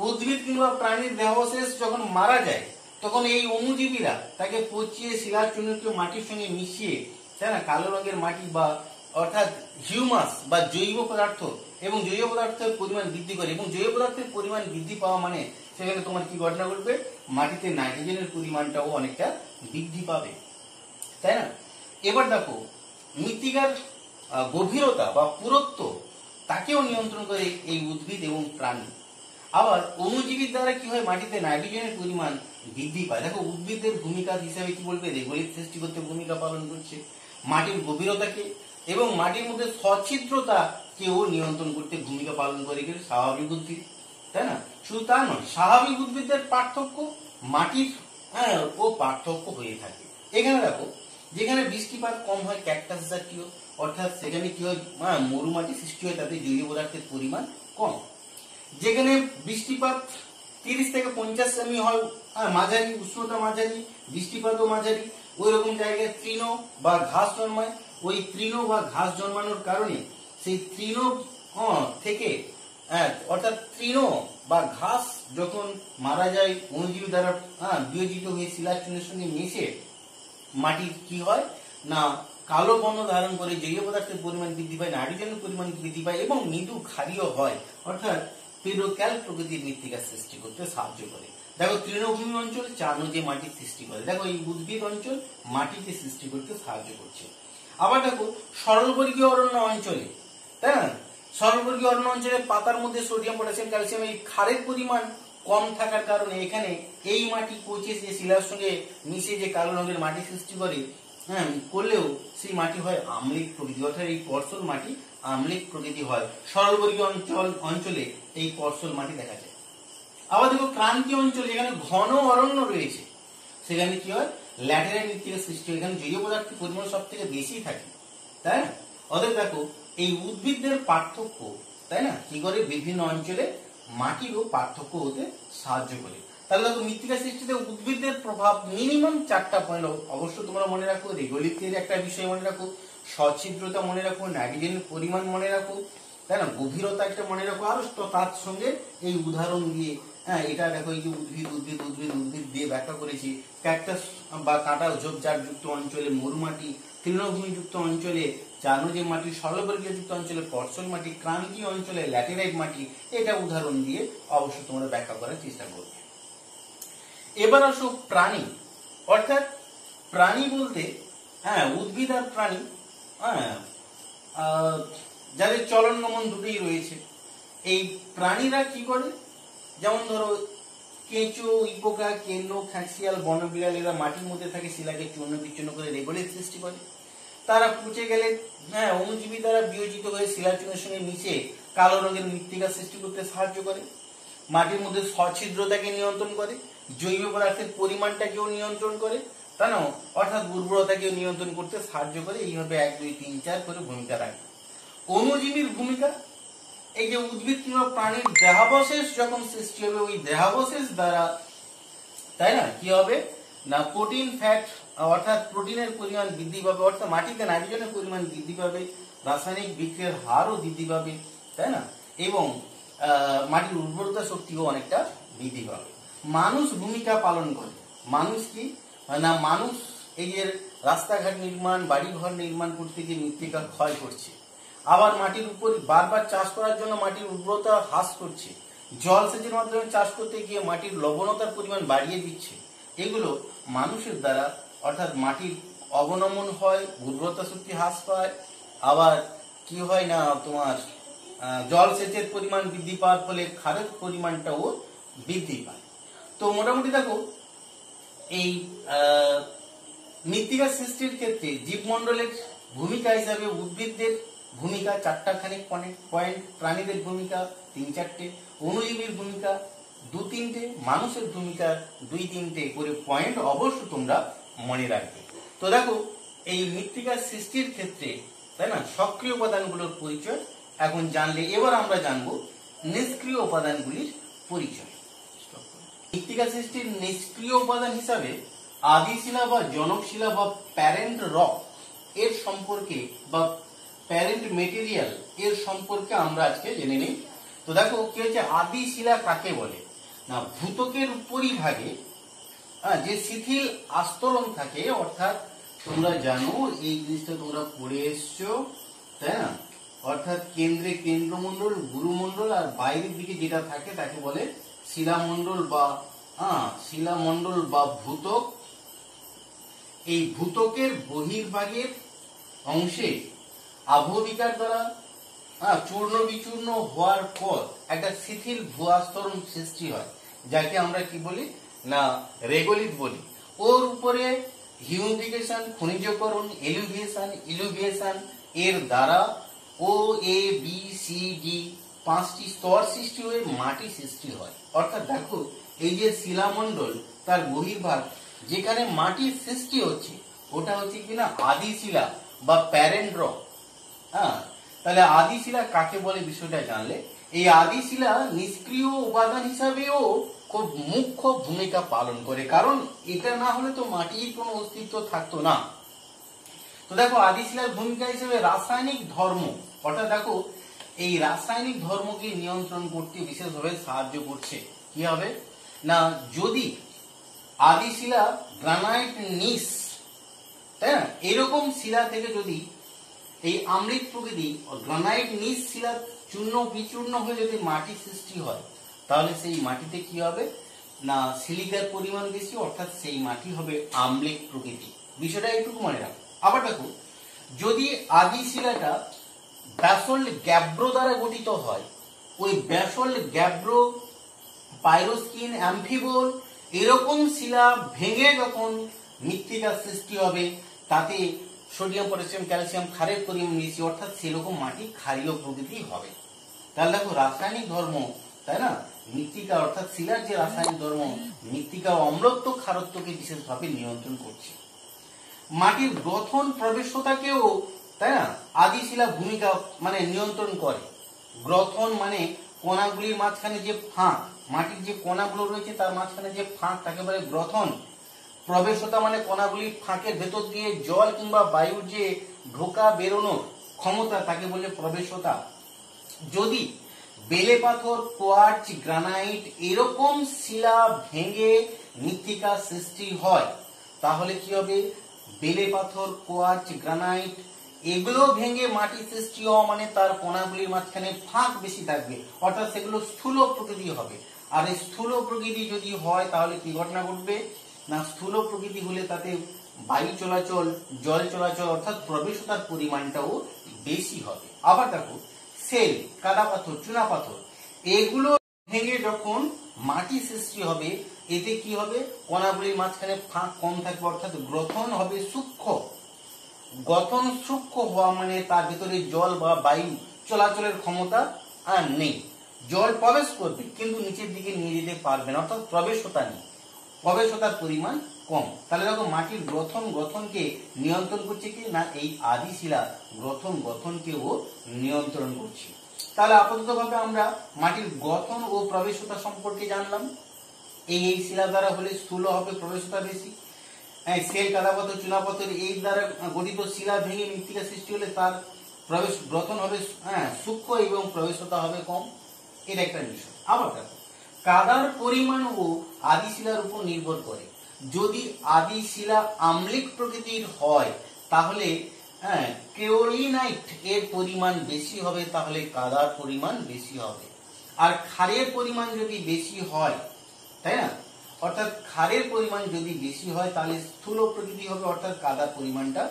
উদ্ভিদ কিংবা প্রাণীর দেহাবশেষ যখন মারা যায় তখন এই অণুজীবীরা তাকে পচিয়ে শিলার চূর্ণকে মাটির সঙ্গে মিশিয়ে, তাই না, কালো রঙের মাটি বা অর্থাৎ হিউমাস বা জৈব পদার্থ এবং জৈব পদার্থের পরিমাণ বৃদ্ধি করে। এবং জৈব পদার্থের পরিমাণ বৃদ্ধি পাওয়া মানে সেখানে তোমার কি ঘটনা ঘটবে, মাটিতে নাইট্রোজেনের পরিমাণটাও অনেকটা বৃদ্ধি পাবে, তাই না। এবার দেখো মৃত্তিকার গভীরতা বা পুরুত্ব তাকেও নিয়ন্ত্রণ করে এই উদ্ভিদ এবং প্রাণী। আবার অণুজীবীর দ্বারা কি হয়, মাটিতে নাইট্রোজেনের পরিমাণ বৃদ্ধি পায়। দেখো উদ্ভিদের ভূমিকা হিসাবে কি বলবে, রেগোলিথ সৃষ্টি করতে ভূমিকা পালন করছে, মাটির গভীরতাকে এবং মাটির মধ্যে সচ্ছিদ্রতাকেও নিয়ন্ত্রণ করতে ভূমিকা পালন করে স্বাভাবিক উদ্ভিদ, তাই না। শুধু তা নয়, স্বাভাবিক উদ্ভিদের পার্থক্য মাটির ও পার্থক্য হয়ে থাকে। এখানে দেখো যেখানে বৃষ্টিপাত কম হয় ক্যাকটাস জাতীয়, অর্থাৎ সেখানে কি হয়, মরুমাটি সৃষ্টি হয়, তাতে জৈব পদার্থের পরিমাণ কম। যেখানে বৃষ্টিপাত 30 থেকে 50 সেমি হয়, মাঝারি উষ্ণতা মাঝারি, বৃষ্টিপাতও মাঝারি, ওই রকম জায়গায় তৃণ বা ঘাস জন্মায়। ওই তৃণ বা ঘাস জন্মানোর কারণে সেই তৃণ থেকে অর্থাৎ তৃণ বা ঘাস যখন মারা যায় অণুজীবী দ্বারা বিয়োজিত হয়ে শিলার চূর্ণের সঙ্গে মিশে মাটির কি হয় না, কালো বর্ণ ধারণ করে, জৈব পদার্থের পরিমাণ বৃদ্ধি পায়, নাইট্রোজেনের পরিমাণ বৃদ্ধি পায় এবং মৃদু ক্ষারীয় হয়, অর্থাৎ পেডোক্যাল প্রকৃতির মৃত্তিকা সৃষ্টি করতে সাহায্য করে। দেখো তৃণভূমি অঞ্চল চানো যে মাটির সৃষ্টি করে, দেখো এই উদ্ভিদ অঞ্চল মাটিকে সৃষ্টি করতে সাহায্য করছে। আবার দেখো সরলবর্গীয় অরণ্য অঞ্চলে, তাই না, সরলবর্গীয় অরণ্য অঞ্চলে পাতার মধ্যে সোডিয়াম, পটাশিয়াম, ক্যালসিয়াম এই ক্ষারের পরিমাণ কম থাকার কারণে এখানে এই মাটি পচে যে শিলার সঙ্গে মিশে যে কালো রঙের মাটি সৃষ্টি করে, করলেও সেই মাটি হয় আম্লিক প্রকৃতি, অর্থাৎ এই পর্ষল মাটি আম্লিক প্রকৃতি হয়। সরলবর্গীয় অঞ্চলে এই পর্ষল মাটি দেখা যায়। আবার দেখো ক্রান্তীয় অঞ্চল যেখানে ঘন অরণ্য রয়েছে সেখানে কি হয়, ল্যাটেরাইট মৃত্তিকা সৃষ্টি হয়, এখানে জৈব পদার্থের পরিমাণ সব থেকে বেশি থাকে, তাই না। অতএব দেখো এই উদ্ভিদদের পার্থক্য, তাই না, কি করে বিভিন্ন অঞ্চলে মাটিরও পার্থক্য হতে সাহায্য করে। তাহলে দেখো মৃত্তিকা সৃষ্টিতে উদ্ভিদদের প্রভাব মিনিমাম 4টা পয়েন্ট অবশ্য তোমরা মনে রাখো। রেগোলিথের একটা বিষয় মনে রাখো, সচ্ছিদ্রতা মনে রাখো, নাইট্রোজেনের পরিমাণ মনে রাখো, তাই না, গভীরতা একটা মনে রাখো। আর তার সঙ্গে এই উদাহরণ দিয়ে, এটা দেখো এই যে উদ্ভিদ উদ্ভিদ উদ্ভিদ উদ্ভিদ দিয়ে ব্যাখ্যা করেছি। ক্যাকটাস বা কাঁটা ঝোপঝাড় যুক্ত অঞ্চলে মরুমাটি, তৃণভূমি যুক্ত অঞ্চলে চানো যে মাটি, সরলবর্গীয় যুক্ত অঞ্চলে পর্ষল মাটি, ক্রান্তীয় অঞ্চলে ল্যাটেরাইট মাটি, এটা উদাহরণ দিয়ে অবশ্যই তোমরা ব্যাখ্যা করার চেষ্টা করবে। এবার আসো প্রাণী, অর্থাৎ প্রাণী বলতে উদ্ভিদ আর প্রাণী, যাদের চলন গমন দুটোই রয়েছে। এই প্রাণীরা কি করে, যেমন ধরো কেঁচো, ইপোকা, কেনো, খাক্সিয়াল, বনবিড়াল এরা মাটির মধ্যে থাকে, শিলাকে চূর্ণ বিচূর্ণ করে রেগোলিথ সৃষ্টি করে। তারা পচে গেলে অণুজীবী দ্বারা বিয়োজিত হয়ে শিলার চূর্ণের সঙ্গে মিশে কালো রঙের মৃত্তিকা সৃষ্টি করতে সাহায্য করে, মাটির মধ্যে সচ্ছিদ্রতাকে নিয়ন্ত্রণ করে, জৈব পদার্থের পরিমাণটাকেও নিয়ন্ত্রণ করে, তাই না, অর্থাৎ উর্বরতাকেও নিয়ন্ত্রণ করতে সাহায্য করে। এইভাবে 1, 2, 3, 4 করে ভূমিকা রাখে। অণুজীবীর ভূমিকা, এই যে উদ্ভিদ কিংবা প্রাণীর দেহাবশেষ যখন সৃষ্টি হবে ওই দেহাবশেষ দ্বারা, তাই না, কি হবে না, প্রোটিন, ফ্যাট অর্থাৎ প্রোটিনের পরিমাণ বৃদ্ধি পাবে, অর্থাৎ মাটিতে নাইট্রোজেনের পরিমাণ বৃদ্ধি পাবে, রাসায়নিক বিক্রিয়ার হারও বৃদ্ধি পাবে, তাই না, এবং মাটির উর্বরতা শক্তিও অনেকটা বৃদ্ধি পাবে। মানুষ ভূমিকা পালন করে। মানুষ কি না, মানুষ এই যে রাস্তাঘাট নির্মাণ, বাড়িঘর নির্মাণ করতে গিয়ে মৃত্তিকা ক্ষয় করছে, আবার মাটির উপর বারবার চাষ করার জন্য মাটির উর্বরতা হ্রাস করছে, জলসেচের মাধ্যমে চাষ করতে গিয়ে মাটির লবণতার পরিমাণ বাড়িয়ে দিচ্ছে। এগুলো মানুষের দ্বারা, অর্থাৎ মাটির অবনমন হয়, উর্বরতা শক্তি হ্রাস পায়, আবার কি হয় না তোমার জলসেচের পরিমাণ বৃদ্ধি পাওয়ার ফলে ক্ষারের পরিমাণটাও বৃদ্ধি পায়। তো মোটামুটি দেখো এই মৃত্তিকা সৃষ্টির ক্ষেত্রে জীবমণ্ডলের ভূমিকা হিসাবে উদ্ভিদদের ভূমিকা 4টা খানিক পয়েন্ট, প্রাণীদের ভূমিকা 3-4টে, অণুজীবীর ভূমিকা 2-3টে, মানুষের ভূমিকা 2-3টে করে পয়েন্ট অবশ্য তোমরা মনে রাখবে। তো দেখো এই মৃত্তিকা সৃষ্টির ক্ষেত্রে, তাই না, সক্রিয় উপাদানগুলোর পরিচয় এখন জানলে, এবার আমরা জানবো নিষ্ক্রিয় উপাদানগুলির পরিচয়। মৃত্তিকা সৃষ্টির নিষ্ক্রিয় উপাদান হিসাবে আদি শিলা বা জনক শিলা বা প্যারেন্ট রক এর সম্পর্কে বা প্যারেন্ট মেটেরিয়াল এর সম্পর্কে আমরা আজকে জেনে নিই। তো দেখো কি হচ্ছে, আদি শিলা কাকে বলে না, ভূত্বকের উপরিভাগে যে শিথিল আস্তরণ থাকে, অর্থাৎ তোমরা জানো এই জিনিসটা তোমরা পড়ে এসছো, তাই না, অর্থাৎ কেন্দ্রে কেন্দ্রমণ্ডল, গুরুমণ্ডল আর বাইরের দিকে যেটা থাকে তাকে বলে শিলামণ্ডল বা ভূত্বক। এই ভূত্বকের বহির্ভাগের অংশে আবহবিকার দ্বারা চূর্ণ বিচূর্ণ হওয়ার পর একটা শিথিল ভূআস্তরণ সৃষ্টি হয়, যাকে আমরা কি বলি না রেগোলিথ বলি। ওর উপরে হিউমিফিকেশন, খনিজকরণ, ইলুভিয়েশন এর দ্বারা ও এ বি সি ডি 5টি স্তর সৃষ্টি হয়ে মাটি সৃষ্টি হয়। অর্থাৎ দেখো এই যে শিলামণ্ডল তার বহির্ভাগ যেখানে মাটির সৃষ্টি হচ্ছে ওটা হচ্ছে কিনা আদি শিলা বা প্যারেন্ট রক। তাহলে আদি শিলা কাকে বলে বিষয়টা জানলে, এই আদি শিলা নিষ্ক্রিয় উপাদান হিসাবেও খুব মুখ্য ভূমিকা পালন করে, কারণ এটা না হলে তো মাটির কোনো অস্তিত্ব থাকতো না। তো দেখো আদি শিলার ভূমিকা হিসেবে রাসায়নিক ধর্ম, অর্থাৎ দেখো এই রাসায়নিক ধর্মকে নিয়ন্ত্রণ করতে বিশেষভাবে সাহায্য করছে। কি হবে না, যদি আদি শিলা গ্রানাইট নিস, তাই না, এরকম শিলা থেকে যদি এই আম্লিক প্রকৃতি গ্রানাইট নিস শিলা চূর্ণ বিচূর্ণ হয়ে যদি মাটি সৃষ্টি হয়, তাহলে সেই মাটিতে কি হবে না সিলিকার পরিমাণ বেশি, অর্থাৎ সেই মাটি হবে আম্লিক প্রকৃতি। বিষয়টা একটু মনে রাখো। আবার দেখো যদি আদি শিলাটা ব্যাসল্ট গ্যাব্রো দ্বারা গঠিত হয়, ওই ব্যাসল্ট গ্যাব্রো, পাইরোস্কিন, অ্যাম্ফিবোল এরকম শিলা ভেঙে যখন মৃত্তিকা সৃষ্টি হবে, তাতে সোডিয়াম, পটাশিয়াম, ক্যালসিয়াম, ক্ষারের পরিমাণ বেশি, অর্থাৎ সেরকম মাটি ক্ষারীয় প্রকৃতি হবে। তাহলে দেখো রাসায়নিক ধর্ম, তাই না, মৃত্তিকা অর্থাৎ শিলার যে রাসায়নিক ধর্ম মৃত্তিকা অম্লত্ব ক্ষারত্বকে বিশেষভাবে নিয়ন্ত্রণ করছে। মাটির গ্রথন প্রবেশতাকেও, তাই না, আদি শিলা ভূমিকা নিয়ন্ত্রণ করে। গ্রথন মানে কণাগুলির মাঝখানে যে ফাঁক, মাটির যে কণাগুলো রয়েছে তার মাঝখানে যে ফাঁক তাকে বলে গ্রথন। প্রবেশতা মানে কণাগুলির ফাঁকের ভেতর দিয়ে জল কিংবা বায়ুর যে ঢোকা বেরোনোর ক্ষমতা তাকে বলে প্রবেশতা। যদি বেলে পাথর, কোয়ার্চ, গ্রানাইট এরকম শিলা ভেঙে মৃত্তিকা সৃষ্টি হয়, তাহলে কি হবে, বেলে পাথর, কোয়ার্চ, গ্রানাইট এগুলো ভেঙে মাটি সৃষ্টি হওয়া মানে তার কণাগুলির মাঝখানে ফাঁক বেশি থাকবে, অর্থাৎ সেগুলো স্থূল প্রকৃতি হবে। আর এই স্থূল প্রকৃতি যদি হয় তাহলে কি ঘটনা ঘটবে না, স্থূল প্রকৃতি হলে তাতে বায়ু চলাচল, জল চলাচল অর্থাৎ প্রবেশতার পরিমাণটাও বেশি হবে। আবার দেখো সেল, কাদা পাথর, চুনা পাথর এগুলো ভেঙে যখন মাটি সৃষ্টি হবে, এতে কি হবে, কণাগুলির মাঝখানে ফাঁক কম থাকবে, অর্থাৎ গ্রথন হবে সূক্ষ্ম। গঠন সূক্ষ্ম হওয়া মানে তার ভিতরে জল বা বায়ু চলাচলের ক্ষমতা আর নেই। জল প্রবেশ করবে কিন্তু নিচের দিকে নিয়ে যেতে পারবে না, অর্থাৎ প্রবেশতা নেই, প্রবেশতার পরিমাণ কম। তাহলে দেখো মাটির গঠনকে নিয়ন্ত্রণ করছে কি না এই আদি শিলা গঠনকেও নিয়ন্ত্রণ করছে। তাহলে আপাতত ভাবে আমরা মাটির গঠন ও প্রবেশতা সম্পর্কে জানলাম। এই শিলা দ্বারা হলে স্থূল হবে, প্রবেশতা বেশি। সেল, কাদা পাথর, চুনা পাথর এই দ্বারা গঠিত শিলা ভেঙে মৃত্তিকা সৃষ্টি হলে তার গঠন হবে সূক্ষ্ম এবং প্রবেশতা হবে কম। এটা একটা বিষয়। আবার দেখো কাদার পরিমাণ ও আদি শিলার উপর নির্ভর করে। যদি আদি শিলা আম্লিক প্রকৃতির হয় তাহলে কেওলিনাইট এর পরিমাণ বেশি হবে, তাহলে কাদার পরিমাণ বেশি হবে। আর ক্ষারের পরিমাণ যদি বেশি হয়, তাই না, অর্থাৎ ক্ষারের পরিমাণ যদি বেশি হয় তাহলে স্থূল প্রকৃতি হবে, অর্থাৎ কাদার পরিমাণটা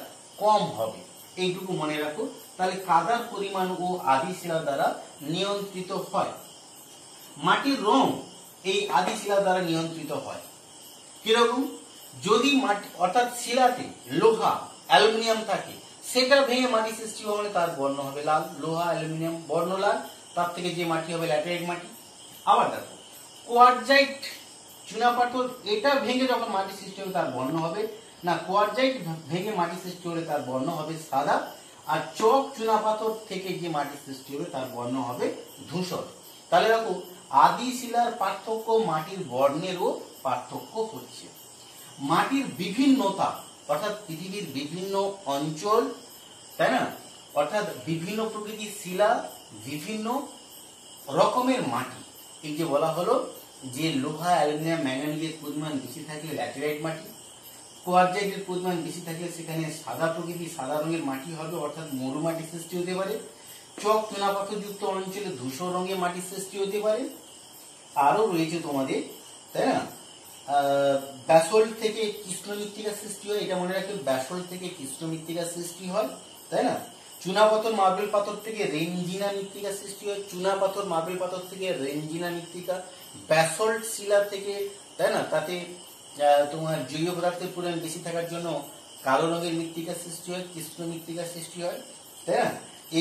কম হবে। এইটুকু মনে রাখো। তাহলে কাদার পরিমাণ ও আদি শিলা দ্বারা নিয়ন্ত্রিত হয়। মাটির রং এই আদি শিলা দ্বারা নিয়ন্ত্রিত হয়। কিরকম, যদি মাটি অর্থাৎ শিলাতে লোহা, অ্যালুমিনিয়াম থাকে, সেটা ভেঙে মাটি সৃষ্টি হলে তার বর্ণ হবে লাল। লোহা, অ্যালুমিনিয়াম বর্ণ লাল, তার থেকে যে মাটি হবে ল্যাটেরাইট মাটি। আবার দেখো কোয়ার্জাইট, চুনা পাথর এটা ভেঙে যখন মাটি সৃষ্টি হবে তার বর্ণ হবে না, কোয়ার্জাইট ভেঙে মাটি সৃষ্টি হলে তার বর্ণ হবে সাদা। আর চক, চুনা পাথর থেকে যে মাটি সৃষ্টি হবে তার বর্ণ হবে ধূসর। তাহলে দেখো আদি শিলার পার্থক্য মাটির বর্ণেরও পার্থক্য হচ্ছে। মাটির বিভিন্নতা অর্থাৎ পৃথিবীর বিভিন্ন অঞ্চল, তাই না, অর্থাৎ বিভিন্ন প্রকৃতির শিলা, বিভিন্ন রকমের মাটি, এই যে বলা হলো যে লোহা, অ্যালুমিনিয়াম, ম্যাঙ্গানিজের পরিমাণ বেশি থাকলে ল্যাটেরাইট মাটি, কোয়ার্জাইটের পরিমাণ বেশি থাকলে সেখানে সাদা প্রকৃতির সাদা রঙের মাটি হবে, অর্থাৎ মরু মাটি সৃষ্টি হতে পারে। চক চুনাপাথরযুক্ত অঞ্চলে ধূসর রঙের মাটির সৃষ্টি হতে পারে। আরো রয়েছে তোমাদের, তাই না, ব্যাসল্ট থেকে কৃষ্ণ মৃত্তিকা সৃষ্টি হয়, এটা মনে রাখবে, ব্যাসল্ট থেকে কৃষ্ণ মৃত্তিকা সৃষ্টি হয়, তাই না। চুনাপাথর মার্বেল পাথর থেকে রেঞ্জিনা মৃত্তিকা সৃষ্টি হয়, চুনাপাথর মার্বেল পাথর থেকে রেঞ্জিনা মৃত্তিকা। ব্যাসল্ট শিলা থেকে, তাই না, তাতে তোমার জৈব পদার্থের পরিমাণ বেশি থাকার জন্য কালো রঙের মৃত্তিকা সৃষ্টি হয়, কৃষ্ণ মৃত্তিকা সৃষ্টি হয়, তাই না।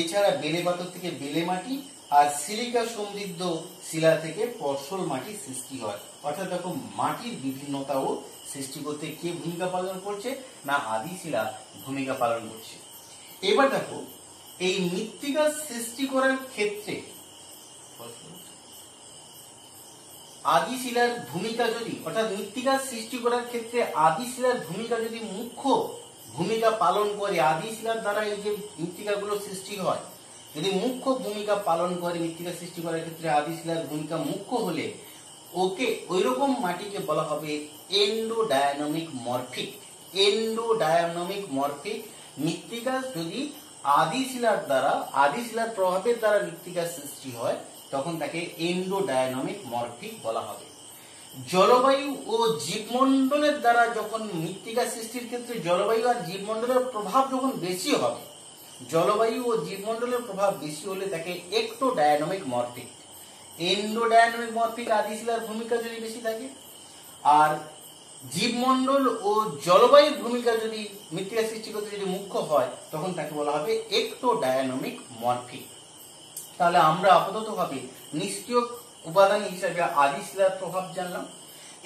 এছাড়া বেলে পাথর থেকে বেলে মাটি আর সিলিকা সমৃদ্ধ শিলা থেকে পর্ষল মাটি সৃষ্টি হয়। অর্থাৎ দেখো মাটির বিভিন্নতাও সৃষ্টি করতে কে ভূমিকা পালন করছে, না আদি শিলা ভূমিকা পালন করছে। এবার দেখো এই মৃত্তিকা সৃষ্টি করার ক্ষেত্রে আদি শিলার ভূমিকা যদি, অর্থাৎ মৃত্তিকা সৃষ্টি করার ক্ষেত্রে আদি শিলার ভূমিকা যদি মুখ্য ভূমিকা পালন করে, আদি শিলার দ্বারা এই যে মৃত্তিকাগুলো সৃষ্টি হয়, যদি মুখ্য ভূমিকা পালন করে মৃত্তিকা সৃষ্টি করার ক্ষেত্রে আদি শিলার ভূমিকা মুখ্য হলে ওকে ওইরকম মাটিকে বলা হবে এন্ডোডায়নামিক মরফিক। এন্ডোডায়নামিক মরফিক মৃত্তিকা যদি আদি শিলার প্রভাবের দ্বারা মৃত্তিকা সৃষ্টি হয় তখন তাকে এন্ডোডায়নামিক মরফিক বলা হবে। জলবায়ু ও জীবমণ্ডলের দ্বারা যখন মৃত্তিকা সৃষ্টির ক্ষেত্রে জলবায়ু আর জীবমণ্ডলের প্রভাব যখন বেশি হবে, জলবায়ু ও জীবমণ্ডলের প্রভাব বেশি হলে তাকে এক্টোডায়নামিক মরফিক। এন্ডোডায়নামিক মরফিক আদি শিলার ভূমিকা যদি বেশি থাকে, আর জীবমণ্ডল ও জলবায়ুর ভূমিকা যদি মৃত্তিকা সৃষ্টি করতে যদি মুখ্য হয় তখন তাকে বলা হবে এক্টোডায়নামিক মরফিক। তাহলে আমরা আপাতত ভাবে নিষ্ক্রিয় উপাদান হিসাবে আদি শিলার প্রভাব জানলাম।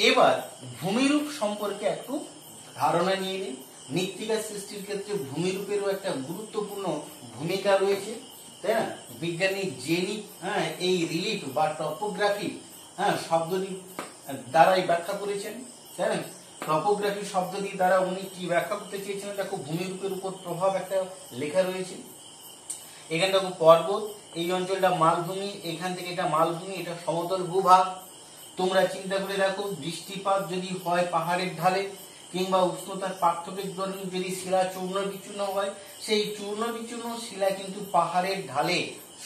এবার ভূমিরূপ সম্পর্কে একটু ধারণা নিয়ে নিই। মৃত্তিকা সৃষ্টির ক্ষেত্রে ভূমিরূপেরও একটা গুরুত্বপূর্ণ ভূমিকা রয়েছে, তাই না। বিজ্ঞানী জেনিক এই রিলিফ বা টপোগ্রাফি শব্দটি দ্বারাই ব্যাখ্যা করেছেন, তাই না। টপোগ্রাফি শব্দটি দ্বারা উনি কি ব্যাখ্যা করতে চেয়েছেন, দেখো ভূমিরূপের উপর প্রভাব একটা লেখা রয়েছে। এখানে দেখো পর্বত, এই অঞ্চলটা মালভূমি, এখান থেকে এটা মালভূমি, এটা সমতল ভূভাগ। তোমরা চিন্তা করে দেখো বৃষ্টিপাত যদি হয় পাহাড়ের ঢালে কিংবা উষ্ণতার পার্থক্যের জন্য যদি শিলা চূর্ণ বিচূর্ণ হয়, সেই চূর্ণ বিচূর্ণ শিলা কিন্তু পাহাড়ের ঢালে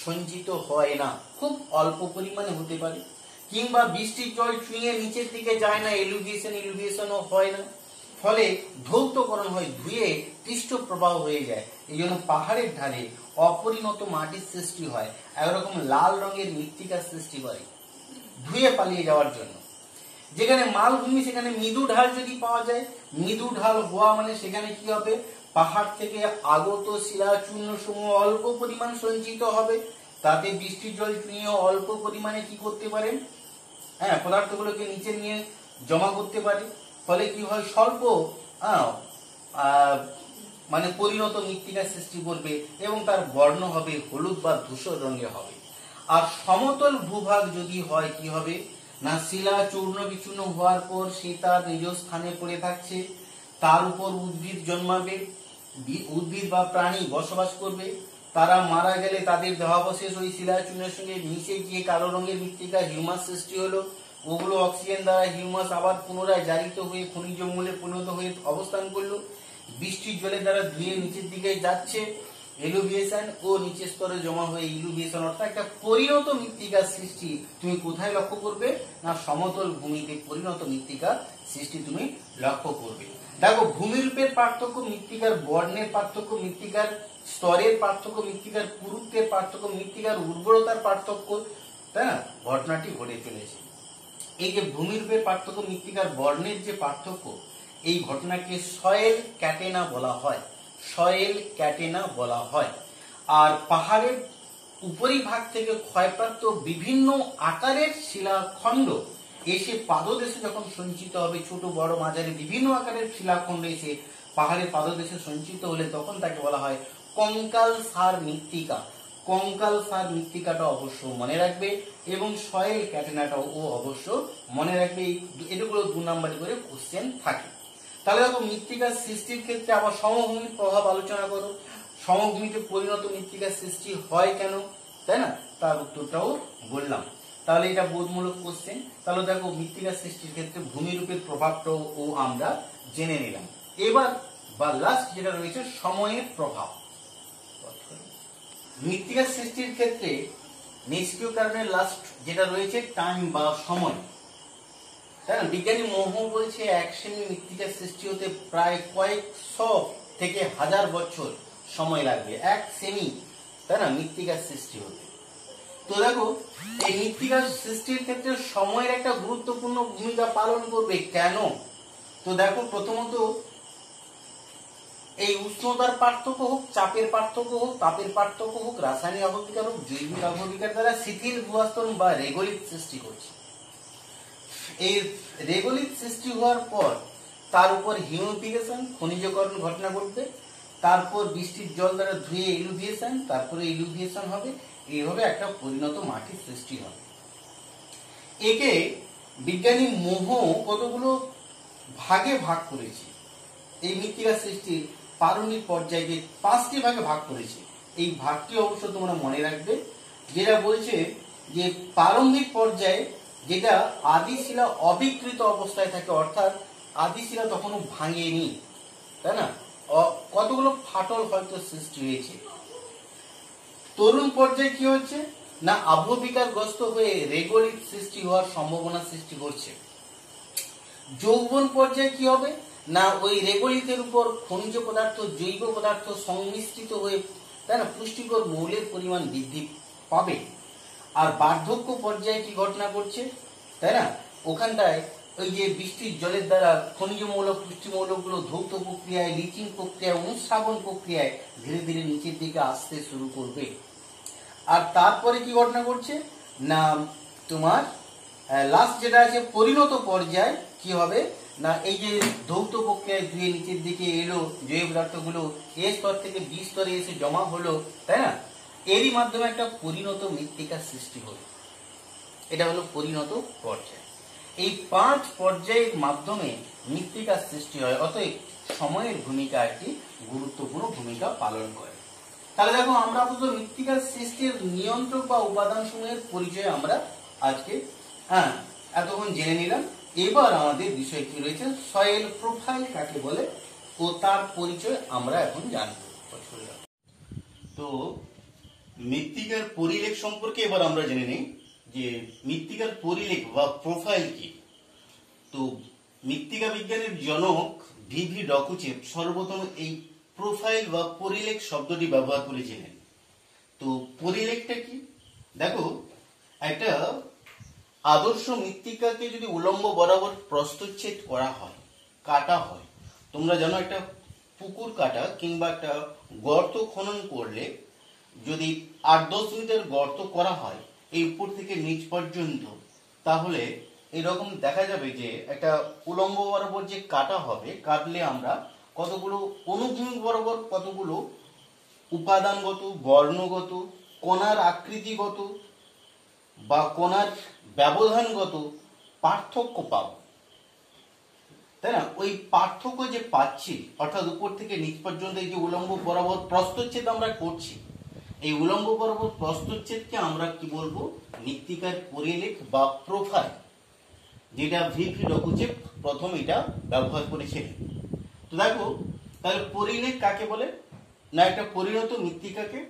সঞ্চিত হয় না, খুব অল্প পরিমাণে হতে পারে, কিংবা বৃষ্টির জল চুঁয়ে নিচের দিকে যায় না, এলুভিয়েশনও হয় না, ফলে ধৌতকরণ হয়, ধুয়ে পৃষ্ঠ প্রবাহ হয়ে যায়। এই জন্য পাহাড়ের ঢালে অপরিণত মাটির সৃষ্টি হয়, একরকম লাল রঙের মৃত্তিকার সৃষ্টি করে ধুয়ে পালিয়ে যাওয়ার জন্য। যেখানে মালভূমি সেখানে মৃদু ঢাল যদি পাওয়া যায়, মৃদু ঢাল হওয়া মানে সেখানে কি হবে, পাহাড় থেকে আগত শিলা চূর্ণ সমূহ অল্প পরিমাণ সঞ্চিত হবে, তাতে বৃষ্টির জল চুঁয়ে অল্প পরিমাণে কি করতে পারে, পদার্থগুলোকে নিচে নিয়ে জমা করতে পারে, ফলে কি হয় স্বল্প মানে পরিণত মৃত্তিকা সৃষ্টি করবে এবং তার বর্ণ হবে হলুদ বা ধূসর রঙের হবে। আর সমতল ভূভাগ যদি হয় কি হবে না, শিলা চূর্ণ বিচূর্ণ হওয়ার পর সে তার নিজ স্থানে পড়ে থাকছে, তার উপর উদ্ভিদ জন্মাবে, উদ্ভিদ বা প্রাণী বসবাস করবে, তারা মারা গেলে তাদের দেহাবশেষ ওই শিলা চূর্ণের সঙ্গে মিশে গিয়ে কালো রঙের মৃত্তিকা হিউমাস সৃষ্টি হলো, ওগুলো অক্সিজেন দ্বারা হিউমাস আবার পুনরায় জারিত হয়ে খনিজ মূলে পরিণত হয়ে অবস্থান করলো, বৃষ্টির জলের দ্বারা ধুয়ে নিচের দিকে যাচ্ছে, এলুভিয়েশন ও নিচের স্তরে জমা হয়ে ইলুভিয়েশন, অর্থাৎ একটা পরিণত মৃত্তিকার সৃষ্টি তুমি কোথায় লক্ষ্য করবে না, সমতল ভূমিতে পরিণত মৃত্তিকার সৃষ্টি তুমি লক্ষ্য করবে। দেখো ভূমিরূপের পার্থক্য, মৃত্তিকার বর্ণের পার্থক্য, মৃত্তিকার স্তরের পার্থক্য, মৃত্তিকার পুরুত্বের পার্থক্য, মৃত্তিকার উর্বরতার পার্থক্য, তাই না, ঘটনাটি ঘটে চলেছে। এই যে ভূমিরূপের পার্থক্য, মৃত্তিকার বর্ণের যে পার্থক্য, এই ঘটনাকে সয়েল ক্যাটেনা বলা হয়, সয়েল ক্যাটেনা বলা হয়। আর পাহাড়ের উপরিভাগ থেকে ক্ষয়প্রাপ্ত বিভিন্ন আকারের শিলাখণ্ড এসে পাদদেশে যখন সঞ্চিত হবে, ছোট বড় মাঝারি বিভিন্ন আকারের শিলাখণ্ড এসে পাহাড়ের পাদদেশে সঞ্চিত হলে তখন তাকে বলা হয় কঙ্কাল সার মৃত্তিকা। কঙ্কাল সার মৃত্তিকাটা অবশ্য মনে রাখবে এবং সয়েল ক্যাটেনাটাও অবশ্য মনে রাখবে। এগুলো 2 নাম্বার করে কোশ্চেন থাকে। তাহলে দেখো মৃত্তিকার সৃষ্টির ক্ষেত্রে আবার সমভূমির প্রভাব আলোচনা করো। সমভূমিতে পরিণত মৃত্তিকার সৃষ্টি হয় কেন, তাই না, তার উত্তরটাও বললাম। তাহলে এটা বোধমূলক কোশ্চেন। তাহলে দেখো মৃত্তিকার সৃষ্টির ক্ষেত্রে ভূমিরূপের প্রভাবটাও আমরা জেনে নিলাম। এবার বা লাস্ট যেটা রয়েছে সময়ের প্রভাব। মৃত্তিকার সৃষ্টির ক্ষেত্রে নিষ্ক্রিয় কারণের লাস্ট যেটা রয়েছে টাইম বা সময়, তাই না। বিজ্ঞানী মোহ বলছে 1 সেমি মৃত্তিকার সৃষ্টি হতে প্রায় কয়েকশো থেকে হাজার বছর সময় লাগবে 1 সেমি, তাই না, মৃত্তিকার সৃষ্টি হতে। তো দেখো এই মৃত্তিকার সৃষ্টির ক্ষেত্রে সময়ের একটা গুরুত্বপূর্ণ ভূমিকা পালন করবে কেন। তো দেখো প্রথমত এই উষ্ণতার পার্থক্য হোক, চাপের পার্থক্য হোক, তাপের পার্থক্য হোক, রাসায়নিক আবহবিকার হোক, জৈবিক আবহবিকার দ্বারা শিথিল ভূস্তর বা রেগোলিথ সৃষ্টি করছে। এই রেগোলিথ সৃষ্টি হওয়ার পর তার উপর হিউমিফিকেশন খনিজকরণ ঘটনা ঘটবে, তারপর বৃষ্টির জল দ্বারা ধুয়ে ইলুভিয়েশন, তারপরে ইলুভিয়েশন হবে, এইভাবে একটা পরিণত মাটির সৃষ্টি হবে। একে বিজ্ঞানী মোহ কতগুলো ভাগে ভাগ করেছে। এই মৃত্তিকার সৃষ্টির প্রারম্ভিক পর্যায়কে 5টি ভাগে ভাগ করেছে। এই ভাগটি অবশ্য তোমরা মনে রাখবে, যেটা বলছে যে প্রারম্ভিক পর্যায়ে যেটা আদিশিলা অবিকৃত অবস্থায় থাকে, অর্থাৎ আদিশিলা তখনও ভাঙেনি, তাই না, কতগুলো ফাটল হয়তো সৃষ্টি হয়েছে। তরুণ পর্যায়ে কি হচ্ছে না আবহবিকারগ্রস্ত হয়ে রেগোলিথ সৃষ্টি হওয়ার সম্ভাবনা সৃষ্টি করছে। যৌবন পর্যায়ে কি হবে না ওই রেগোলিথের উপর খনিজ পদার্থ জৈব পদার্থ সংমিশ্রিত হয়ে, তাই না, পুষ্টিকর মৌলের পরিমাণ বৃদ্ধি পাবে। আর বার্ধক্য পর্যায়ে কি ঘটনা করছে, তাই না, ওখানটায় ওই যে বৃষ্টির জলের দ্বারা খনিজ মৌল পুষ্টি মৌলগুলো ধৌত প্রক্রিয়ায়, লিচিং প্রক্রিয়ায়, অনুশ্রাবণ প্রক্রিয়ায় ধীরে ধীরে নিচের দিকে আসতে শুরু করবে। আর তারপরে কি ঘটনা করছে না তোমার লাস্ট যেটা আছে পরিণত পর্যায় কি হবে না এই যে ধৌত প্রক্রিয়ায় ধুয়ে নিচের দিকে এলো, জৈব পদার্থগুলো এ স্তর থেকে বি স্তরে এসে জমা হলো, তাই না, এরই মাধ্যমে একটা পরিণত মৃত্তিকার সৃষ্টি হলো। এটা হলো পরিণত পর্যায়। এই 5 পর্যায়ের মাধ্যমে মৃত্তিকার সৃষ্টি হয়। অতএব সময়ের ভূমিকা একটি গুরুত্বপূর্ণ ভূমিকা পালন করে। তাহলে দেখো আমরা আপাতত মৃত্তিকার সৃষ্টির নিয়ন্ত্রক বা উপাদান সমূহের পরিচয় আমরা আজকে এতক্ষণ জেনে নিলাম। এবার আমাদের বিষয় কি রয়েছে সয়েল প্রোফাইল কাকে বলে ও তার পরিচয় আমরা এখন জানবো। তো মৃত্তিকার পরিলেখ সম্পর্কে এবার আমরা জেনে নিই যে মৃত্তিকার পরিলেখ বা প্রোফাইল কি। তো মৃত্তিকা বিজ্ঞানের জনক ভিভি ডকুচেভ সর্বপ্রথম এই প্রোফাইল বা পরিলেখ শব্দটি ব্যবহার করেছিলেন। তো পরিলেখটা কি দেখো, একটা আদর্শ মৃত্তিকাকে যদি উলম্ব বরাবর প্রস্থচ্ছেদ করা হয়, কাটা হয়, তোমরা জানো একটা পুকুর কাটা কিংবা একটা গর্ত খনন করলে যদি 8-10 মিটার গর্ত করা হয় এই উপর থেকে নিচ পর্যন্ত, তাহলে এরকম দেখা যাবে যে একটা উলম্ব বরাবর যে কাটা হবে, কাটলে আমরা কতগুলো অনুভূমিক বরাবর কতগুলো উপাদানগত, বর্ণগত, কোণার আকৃতিগত বা কোণার ব্যবধানগত পার্থক্য পাবো, তাই না। ওই পার্থক্য যে পাচ্ছি, অর্থাৎ উপর থেকে নিচ পর্যন্ত এই যে উলম্ব বরাবর প্রস্থচ্ছেদ আমরা করছি, এই উলম্ব বরাবর প্রস্থচ্ছেদকে আমরা কি বলবো মৃত্তিকার পরিলেখ বা প্রোফাইল, যেটা ভিভি ডকুচেভ প্রথম এটা ব্যবহার করেছিলেন। তো দেখো তাহলে পরিলেখ কাকে বলে না একটা পরিণত মৃত্তিকাকে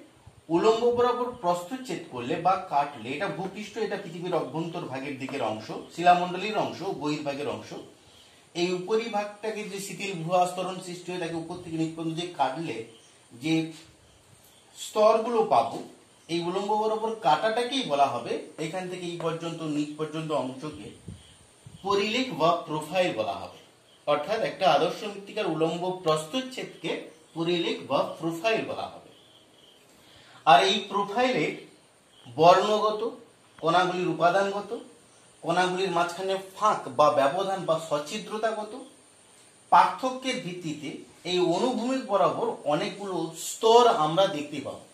উলম্ব বরাবর প্রস্থচ্ছেদ করলে বা কাটলে, এটা ভূপৃষ্ঠ, এটা পৃথিবীর অভ্যন্তর ভাগের দিকের অংশ, শিলামণ্ডলীর অংশ, বহির্ভাগের অংশ, এই উপরিভাগটাকে যে শিথিল ভূ আস্তরণ সৃষ্টি হয়ে থাকে উপর থেকে নিচ পর্যন্ত যে কাটলে যে স্তরগুলো পাবো, এই উলম্ব বরাবর কাটাটাকেই বলা হবে এখান থেকে এই পর্যন্ত নিচ পর্যন্ত অংশকে পরিলেখ বা প্রোফাইল বলা হবে। অর্থাৎ একটা আদর্শ মৃত্তিকার উলম্ব প্রস্থচ্ছেদকে পরিলেখ বা প্রোফাইল বলা হবে। আর এই প্রোফাইলে বর্ণগত, কণাগুলির উপাদানগত, কণাগুলির মাঝখানে ফাঁক বা ব্যবধান বা সচ্ছিদ্রতাগত পার্থক্যের ভিত্তিতে এই অনুভূমিক বরাবর অনেকগুলো স্তর আমরা দেখতে পাবো।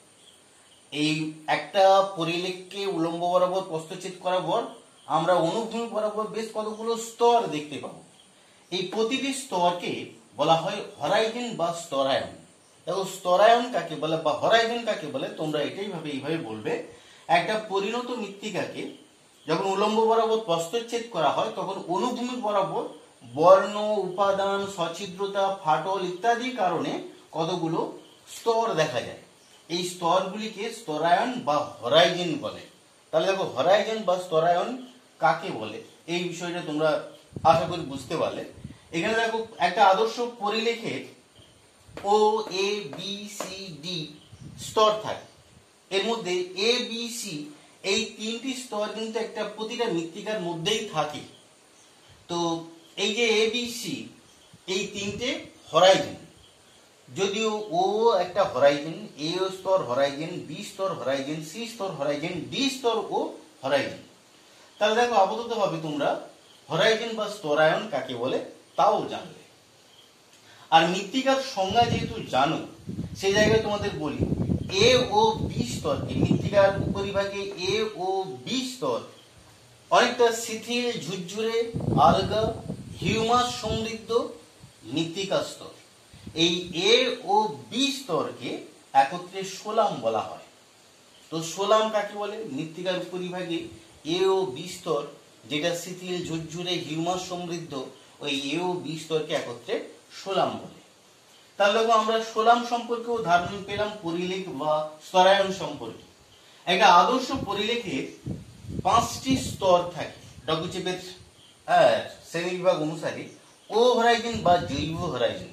এই একটা পরিলেখকে উলম্ব বরাবর প্রস্থচ্ছেদ করার পর আমরা অনুভূমি বরাবর বেশ কতগুলো স্তর দেখতে পাবো। এই প্রতিটি স্তরকে বলা হয় হরাইজন বা স্তরায়ন। দেখো স্তরায়ন কাকে বলে বা হরাইজন কাকে বলে তোমরা এইভাবে বলবে। একটা পরিণত মৃত্তিকাকে যখন উলম্ব বরাবর প্রস্থচ্ছেদ করা হয় তখন অনুভূমি বরাবর বর্ণ, উপাদান, সছিদ্রতা, ফাটল ইত্যাদি কারণে কতগুলো স্তর দেখা যায়। এই স্তরগুলিকে স্তরায়ন বা হরাইজন বলে। তাহলে দেখো হরাইজন বা স্তরায়ন কাকে বলে এই বিষয়টা তোমরা আশা করি বুঝতে পারলে। এখানে দেখো একটা আদর্শ পরিলেখে ও এ বি সি ডি স্তর থাকে। এর মধ্যে এ বি সি এই তিনটি স্তর কিন্তু একটা প্রতিটা মৃত্তিকার মধ্যেই থাকে। তো এই যে এ বি সি এই তিনটে হরাইজন, যদিও ও একটা হরাইজন, এ স্তর হরাইজন, বি স্তর হরাইজন, সি স্তর হরাইজন, ডি স্তর ও হরাইজন। তাহলে দেখো আপাতত ভাবে তোমরা হরাইজন বা স্তরায়ন কাকে বলে তাও জানলে। আর মৃত্তিকার সংজ্ঞা যেহেতু জানো সেই জায়গায় তোমাদের বলি এ ও বি স্তর, এই মৃত্তিকার উপরিভাগে এ ও বি স্তর অনেকটা শিথিল, ঝুরঝুরে, আলগা, হিউমাস সমৃদ্ধ মৃত্তিকা স্তর। এই এ ও বি স্তরকে একত্রে সোলাম বলা হয়। তো সোলাম কাকে বলে? মৃত্তিকার উপরিভাগে এ ও বি স্তর যেটা শিথিল, ঝুরঝুরে, হিউমাস সমৃদ্ধ, ওই এ ও বি স্তরকে একত্রে সোলাম বলে। তাহলে আমরা সোলাম সম্পর্কেও ধারণা পেলাম, পরিলেখ বা স্তরায়ন সম্পর্কে। একটা আদর্শ পরিলেখের 5টি স্তর থাকে ডগুচেপের শ্রেণীবিভাগ অনুসারে। ও হরাইজন বা জৈব হরাইজন,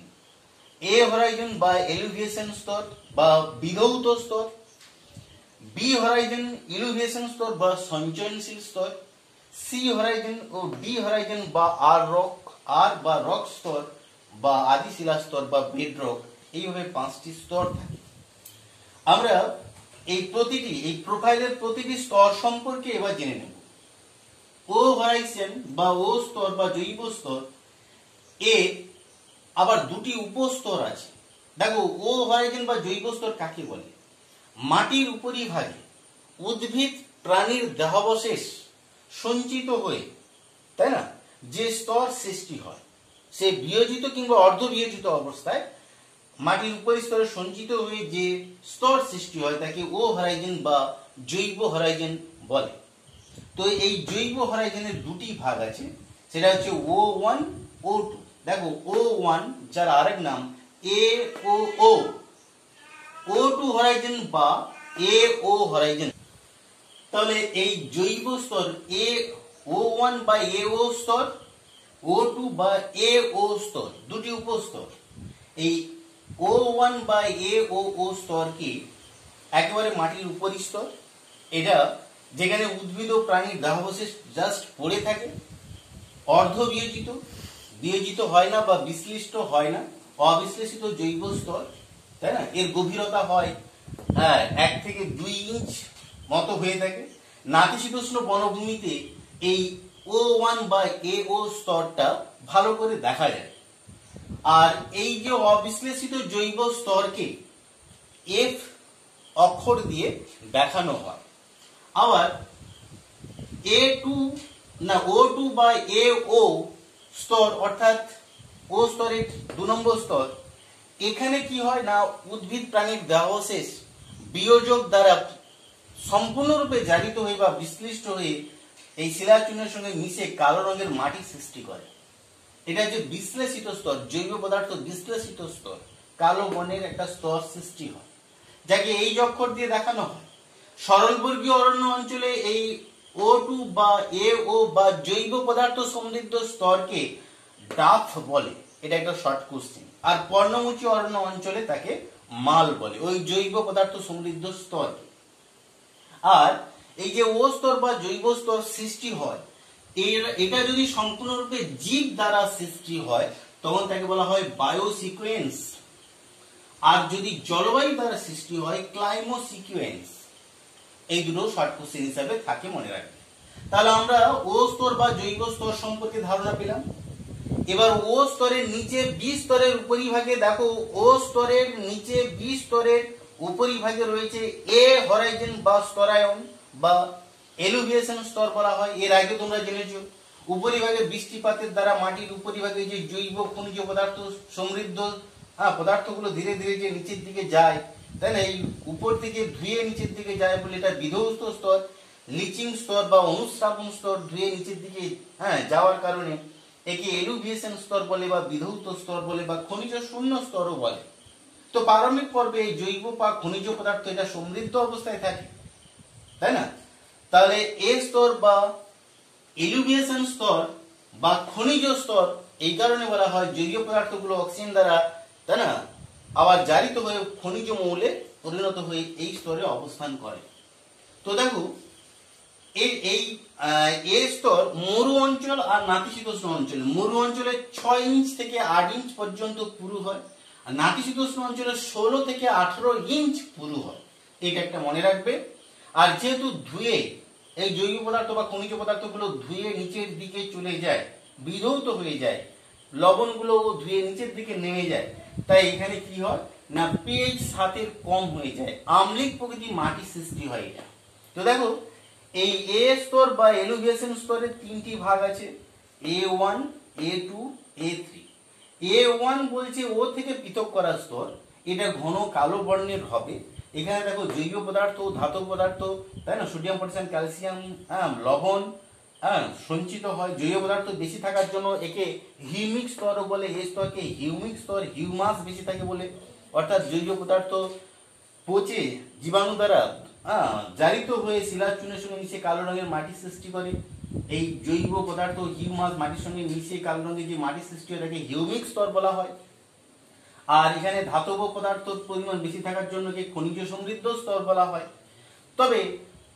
এ হরাইজন বা এলিভেশন স্তর বা বিধৌত স্তর, বি হরাইজন ইলিভেশন স্তর বা সঞ্চয়নশীল স্তর, সি হরাইজন ও ডি হরাইজন বা আর বা রক স্তর বা আদিশিলা স্তর বা বেডরক, এইভাবে 5টি স্তর থাকে। আমরা এই প্রোফাইলের প্রতিটি স্তর সম্পর্কে এবার জেনে নেব। ও হরাইজন বা ও স্তর বা জৈব স্তর এ আবার দুটি উপস্তর আছে। দেখো ও হরাইজন বা জৈব স্তর কাকে বলে? মাটির উপরিভাগে উদ্ভিদ প্রাণীর দেহাবশেষ সঞ্চিত হয়ে, তাই না, যে স্তর সৃষ্টি হয়, সে বিয়োজিত কিংবা অর্ধ বিয়োজিত অবস্থায় মাটির উপরিস্তরে সঞ্চিত হয়ে যে স্তর সৃষ্টি হয় তাকে ও হরাইজন বা জৈব হরাইজন বলে। তো এই জৈব হরাইজনের দুটি ভাগ আছে, সেটা হচ্ছে O1 O2। দেখো O1 যার আরেক নাম AOO, O2 হরাইজন বা AO হরাইজন। তাহলে এই জৈব স্তর O1 বা AO স্তর, O2 বা AO স্তর, দুটি উপস্তর। এই O1 বা AOO স্তরকে একেবারে মাটির উপরিস্তর, এটা যেখানে উদ্ভিদ ও প্রাণীর দেহাবশেষ জাস্ট পড়ে থাকে, অর্ধ বিয়োজিত, বিয়োজিত হয় না বা বিশ্লিষ্ট হয় না, অবিশ্লেষিত জৈব স্তর, তাই না। এর গভীরতা হয় 1 থেকে 2 ইঞ্চ মতো হয়ে থাকে। নাতিশীতোষ্ণ বনভূমিতে এই O1 বা AO স্তরটা ভালো করে দেখা যায়। আর এই যে অবিশ্লেষিত জৈব স্তরকে F অক্ষর দিয়ে দেখানো হয়। আবার O2 বা AO স্তর অর্থাৎ ও স্তরের 2 নম্বর স্তর, এখানে কি হয় না, উদ্ভিদ প্রাণীর দেহাবশেষ বিয়োজক দ্বারা সম্পূর্ণরূপে জারিত হয়ে বা বিশ্লিষ্ট হয়ে এই শিলাচূর্ণের সঙ্গে মিশে কালো রঙের মাটি সৃষ্টি করে। এটা যে বিশ্লেষিত স্তর, জৈব পদার্থ বিশ্লেষিত স্তর, কালো বর্ণের একটা স্তর সৃষ্টি হয়, যাকে এই অক্ষর দিয়ে দেখানো হয়। সরলবর্গীয় অরণ্য অঞ্চলে এই O2 বা AO বা জৈব পদার্থ সমৃদ্ধ স্তরকে ডাফ বলে, এটা একটা শর্ট কোশ্চেন। আর পর্ণমোচী অরণ্য অঞ্চলে তাকে মাল বলে, ওই জৈব পদার্থ সমৃদ্ধ স্তরকে। আর এই যে ও স্তর বা জৈব স্তর সৃষ্টি হয়, এটা যদি সম্পূর্ণরূপে জীব দ্বারা সৃষ্টি হয় তখন তাকে বলা হয় বায়োসিকুয়েন্স। আর যদি জলবায়ু দ্বারা সৃষ্টি হয় ক্লাইমোসিকুয়েন্স। এই দুটো শর্ট কোশ্চেন হিসাবে থাকে, মনে রাখবে। তাহলে আমরা ও স্তর বা জৈব স্তর সম্পর্কে ধারণা পেলাম। এবার ও স্তরের নিচে বি স্তরের উপরিভাগে দেখো ও স্তরের নিচে বি স্তরের উপরিভাগে রয়েছে এ হরাইজন বা স্তরায়ন বা এলুভিয়েশন স্তর বলা হয়। এর আগে তোমরা জেনেছো উপরিভাগে বৃষ্টিপাতের দ্বারা মাটির উপরিভাগে যে জৈব খনিজ পদার্থ সমৃদ্ধ পদার্থগুলো ধীরে ধীরে যে নিচের দিকে যায়, তাই না, এই উপর থেকে ধুয়ে নিচের দিকে যায় বলে এটা বিধৌত স্তর। লিচিং স্তর বা অনুস্রাবণ স্তর ধুয়ে নিচের দিকে যাওয়ার কারণে একে এলুভিয়েশন স্তর বলে বা বিধৌত স্তর বলে বা খনিজ শূন্য স্তরও বলে। তো প্রারম্ভিক পর্বে এই জৈব বা খনিজ পদার্থ এটা সমৃদ্ধ অবস্থায় থাকে, তাই না। তাহলে এ স্তর বা এলুভিয়েশন স্তর বা খনিজ স্তর এই কারণে বলা হয় জৈব পদার্থগুলো অক্সিজেন দ্বারা, তাই না, আবার জারিত হয়ে খনিজ মৌলে পরিণত হয়ে এই স্তরে অবস্থান করে। তো দেখো এই স্তর মরু অঞ্চল আর নাতিশীতোষ্ণ অঞ্চলে, মরু অঞ্চলে 6 ইঞ্চ থেকে 8 ইঞ্চ পর্যন্ত পুরু হয়, আর নাতিশীতোষ্ণ অঞ্চলে 16 থেকে 18 ইঞ্চ পুরু হয়। এটা একটা মনে রাখবে। আর যেহেতু ধুয়ে এই জৈব পদার্থ বা খনিজ পদার্থগুলো ধুয়ে নিচের দিকে চলে যায়, বিধৌত হয়ে যায়, লবণগুলো ধুয়ে নিচের দিকে নেমে যায়, তাই এখানে কি হয় না পিএইচ 7 কম হয়ে যায়, আম্লিক প্রকৃতির মাটি সৃষ্টি হয় এটা। তো দেখো এই এ স্তর বা এলুভিয়েশন স্তরের 3টি ভাগ আছে, A1, A2, A3। A1 বলছে ও থেকে পৃথক করা স্তর, এটা ঘন কালো বর্ণের হবে। এখানে দেখো জৈব পদার্থ, ধাতব পদার্থ, তাই না, সোডিয়াম, পটাশিয়াম, ক্যালসিয়াম, লবণ সঞ্চিত হয়। জৈব পদার্থ বেশি থাকার জন্য একে হিউমিক স্তরও বলে। এই স্তরকে হিউমিক স্তর, হিউমাস বেশি থাকে বলে, অর্থাৎ জৈব পদার্থ পচে জীবাণু দ্বারা জারিত হয়ে শিলার চূর্ণের সঙ্গে মিশে কালো রঙের মাটি সৃষ্টি করে। এই জৈব পদার্থ হিউমাস মাটির সঙ্গে মিশে কালো রঙের যে মাটি সৃষ্টি হয় তাকে হিউমিক স্তর বলা হয়। আর এখানে ধাতব পদার্থের পরিমাণ বেশি থাকার জন্য যে খনিজ সমৃদ্ধ স্তর বলা হয়। তবে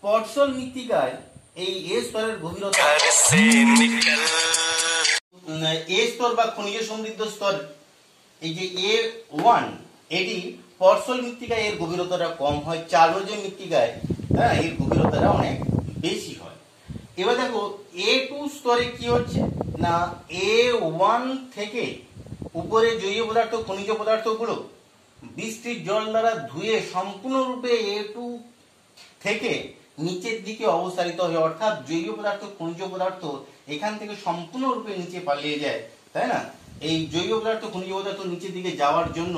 পটসল মৃত্তিকায় এই এ স্তরের গভীরতা, এ স্তর বা খনিজ সমৃদ্ধ স্তর এই যে A1, এটি পটসল মৃত্তিকায় এর গভীরতাটা কম হয়, চার্নোজেন মৃত্তিকায় এর গভীরতাটা অনেক বেশি হয়। এবার দেখো A2 স্তরে কি হচ্ছে না A1 থেকে উপরে জৈব পদার্থ খনিজ পদার্থগুলো বৃষ্টির জল দ্বারা ধুয়ে সম্পূর্ণরূপে A2 থেকে নিচের দিকে অবস্থারিত হয়, অর্থাৎ জৈব পদার্থ খনিজ পদার্থ এখান থেকে সম্পূর্ণরূপে নিচে পালিয়ে যায়, তাই না। এই জৈব পদার্থ খনিজ পদার্থ নিচের দিকে যাওয়ার জন্য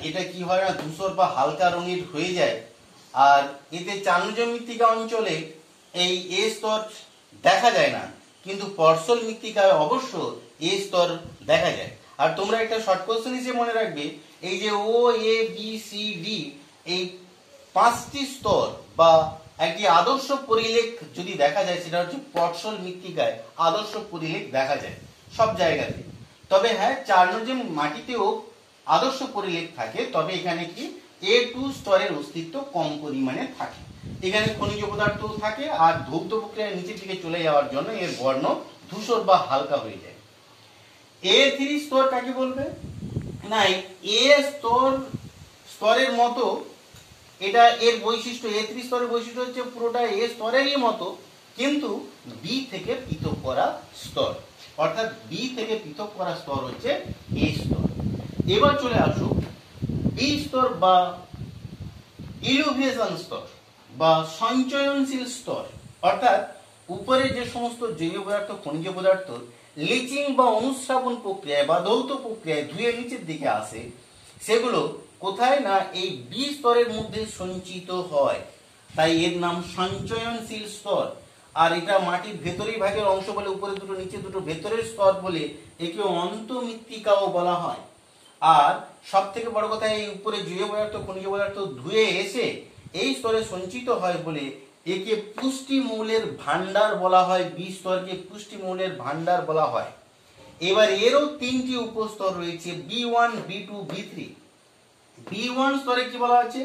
এটা কি হয় না ধূসর বা হালকা রঙের হয়ে যায়। আর এতে চার্নোজেন মৃত্তিকা অঞ্চলে এই এ স্তর দেখা যায় না, কিন্তু পটসল মৃত্তিকায় অবশ্য এ স্তর দেখা যায়। আর তোমরা একটা শর্ট কোশ্চেন হিসেবে মনে রাখবে, এই যে ও এ বি সি ডি এই 5টি স্তর বা একটি আদর্শ পরিলেখ যদি দেখা যায়, সেটা হচ্ছে পটসল মৃত্তিকায় আদর্শ পরিলেখ দেখা যায় সব জায়গাতে। তবে হ্যাঁ, চার্নোজেন মাটিতেও আদর্শ পরিলেখ থাকে, তবে এখানে কি A2 স্তরের অস্তিত্ব কম পরিমাণে থাকে। এখানে খনিজ পদার্থ থাকে আর ধৌত প্রক্রিয়ায় নিচের দিকে চলে যাওয়ার জন্য এর বর্ণ ধূসর বা হালকা হয়ে যায়। A3 স্তর কাকে বলবে না এ স্তরের মতো, এটা এর বৈশিষ্ট্য, A3 স্তরের বৈশিষ্ট্য হচ্ছে পুরোটা এ স্তরেরই মতো, কিন্তু বি থেকে পৃথক করা স্তর, অর্থাৎ বি থেকে পৃথক করা স্তর হচ্ছে এ স্তর। এবার চলে আসুক বি স্তর বা ইলুভিয়েশন স্তর বা সঞ্চয়নশীল স্তর, অর্থাৎ উপরে যে সমস্ত জৈব পদার্থ খনিজ পদার্থ লিচিং বা অনুস্রাবণ প্রক্রিয়ায় বা ধৌত প্রক্রিয়ায় ধুয়ে নিচের দিকে আসে, সেগুলো কোথায় না এই বি স্তরের মধ্যে সঞ্চিত হয়, তাই এর নাম সঞ্চয়নশীল স্তর। আর এটা মাটির ভেতরের ভাগের অংশ বলে, উপরে দুটো নিচে দুটো ভেতরের স্তর বলে একে অন্তঃমৃত্তিকাও বলা হয়। আর সব থেকে বড় কথা, এই উপরে জৈব পদার্থ খনিজ পদার্থ ধুয়ে এসে এই স্তরে সঞ্চিত হয় বলে একে পুষ্টি মৌলের ভান্ডার বলা হয়। বি স্তরকে পুষ্টি মৌলের ভান্ডার বলা হয়। এবার এরও 3টি উপস্তর রয়েছে, B1, B2, B3। B1 স্তরে কি বলা আছে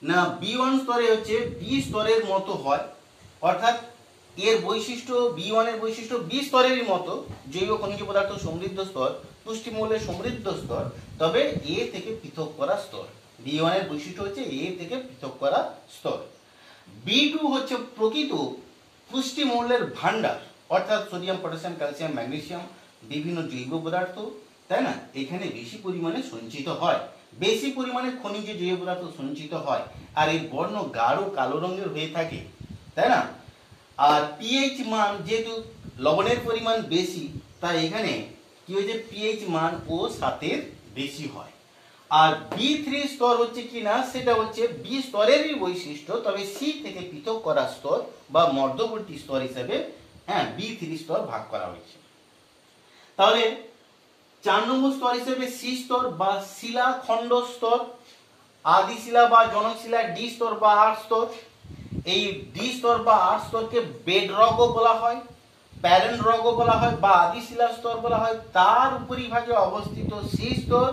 না B1 স্তরে হচ্ছে বি স্তরের মতো হয়, অর্থাৎ এর বৈশিষ্ট্য B1 এর বৈশিষ্ট্য বি স্তরেরই মতো, জৈব খনিজ পদার্থ সমৃদ্ধ স্তর, পুষ্টি মৌলের সমৃদ্ধ স্তর, তবে এ থেকে পৃথক করা স্তর। B1 এর বৈশিষ্ট্য হচ্ছে এ থেকে পৃথক করা স্তর। B2 হচ্ছে প্রকৃত পুষ্টি মৌলের ভান্ডার, অর্থাৎ সোডিয়াম, পটাশিয়াম, ক্যালসিয়াম, ম্যাগনেসিয়াম, বিভিন্ন জৈব পদার্থ, তাই না, এখানে বেশি পরিমাণে সঞ্চিত হয়। বেশি পরিমাণে খনিজ জৈব পদার্থ সঞ্চিত হয়, আর এই বর্ণ গাঢ় কালো রঙের হয়ে থাকে, তাই না? আর পিএইচ মান, যেহেতু লবণের পরিমাণ বেশি, তাই এখানে কি হয়েছে, পিএইচ মান ও 7-এর বেশি হয়। আর B3 স্তর হচ্ছে কি না, সেটা হচ্ছে বি স্তরেরই বৈশিষ্ট্য, তবে সি থেকে পৃথক করা স্তর বা মধ্যবর্তী স্তর হিসেবে B3 স্তর ভাগ করা হয়েছে। তাহলে 4 নম্বর স্তর হিসেবে সি স্তর বা শিলাখণ্ড স্তর, আদি শিলা বা জনক শিলা ডি স্তর বা আর্ট স্তর। এই ডি স্তর বা আর্ট স্তরকে বেড রকও বলা হয়, প্যারেন্ট রকও বলা হয় বা আদি শিলা স্তর বলা হয়। তার উপরিভাগে অবস্থিত সি স্তর,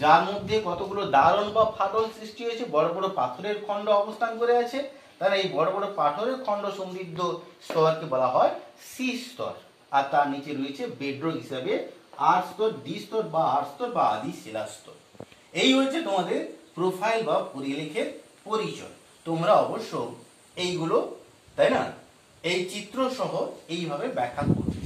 যার মধ্যে কতগুলো দারণ বা ফাটল সৃষ্টি হয়েছে, বড় বড় পাথরের খণ্ড অবস্থান করে আছে, তাহলে এই বড় বড় পাথরের খণ্ড সমৃদ্ধ স্তরকে বলা হয় সি স্তর। আর তার নিচে রয়েছে বেডরক হিসাবে আর্ট স্তর, ডি স্তর বা আর্ট স্তর বা আদি শিলা স্তর। এই হচ্ছে তোমাদের প্রোফাইল বা পরিলেখের পরিচয়। তোমরা অবশ্য এইগুলো, তাই না, এই চিত্র সহ এইভাবে ব্যাখ্যা করবে।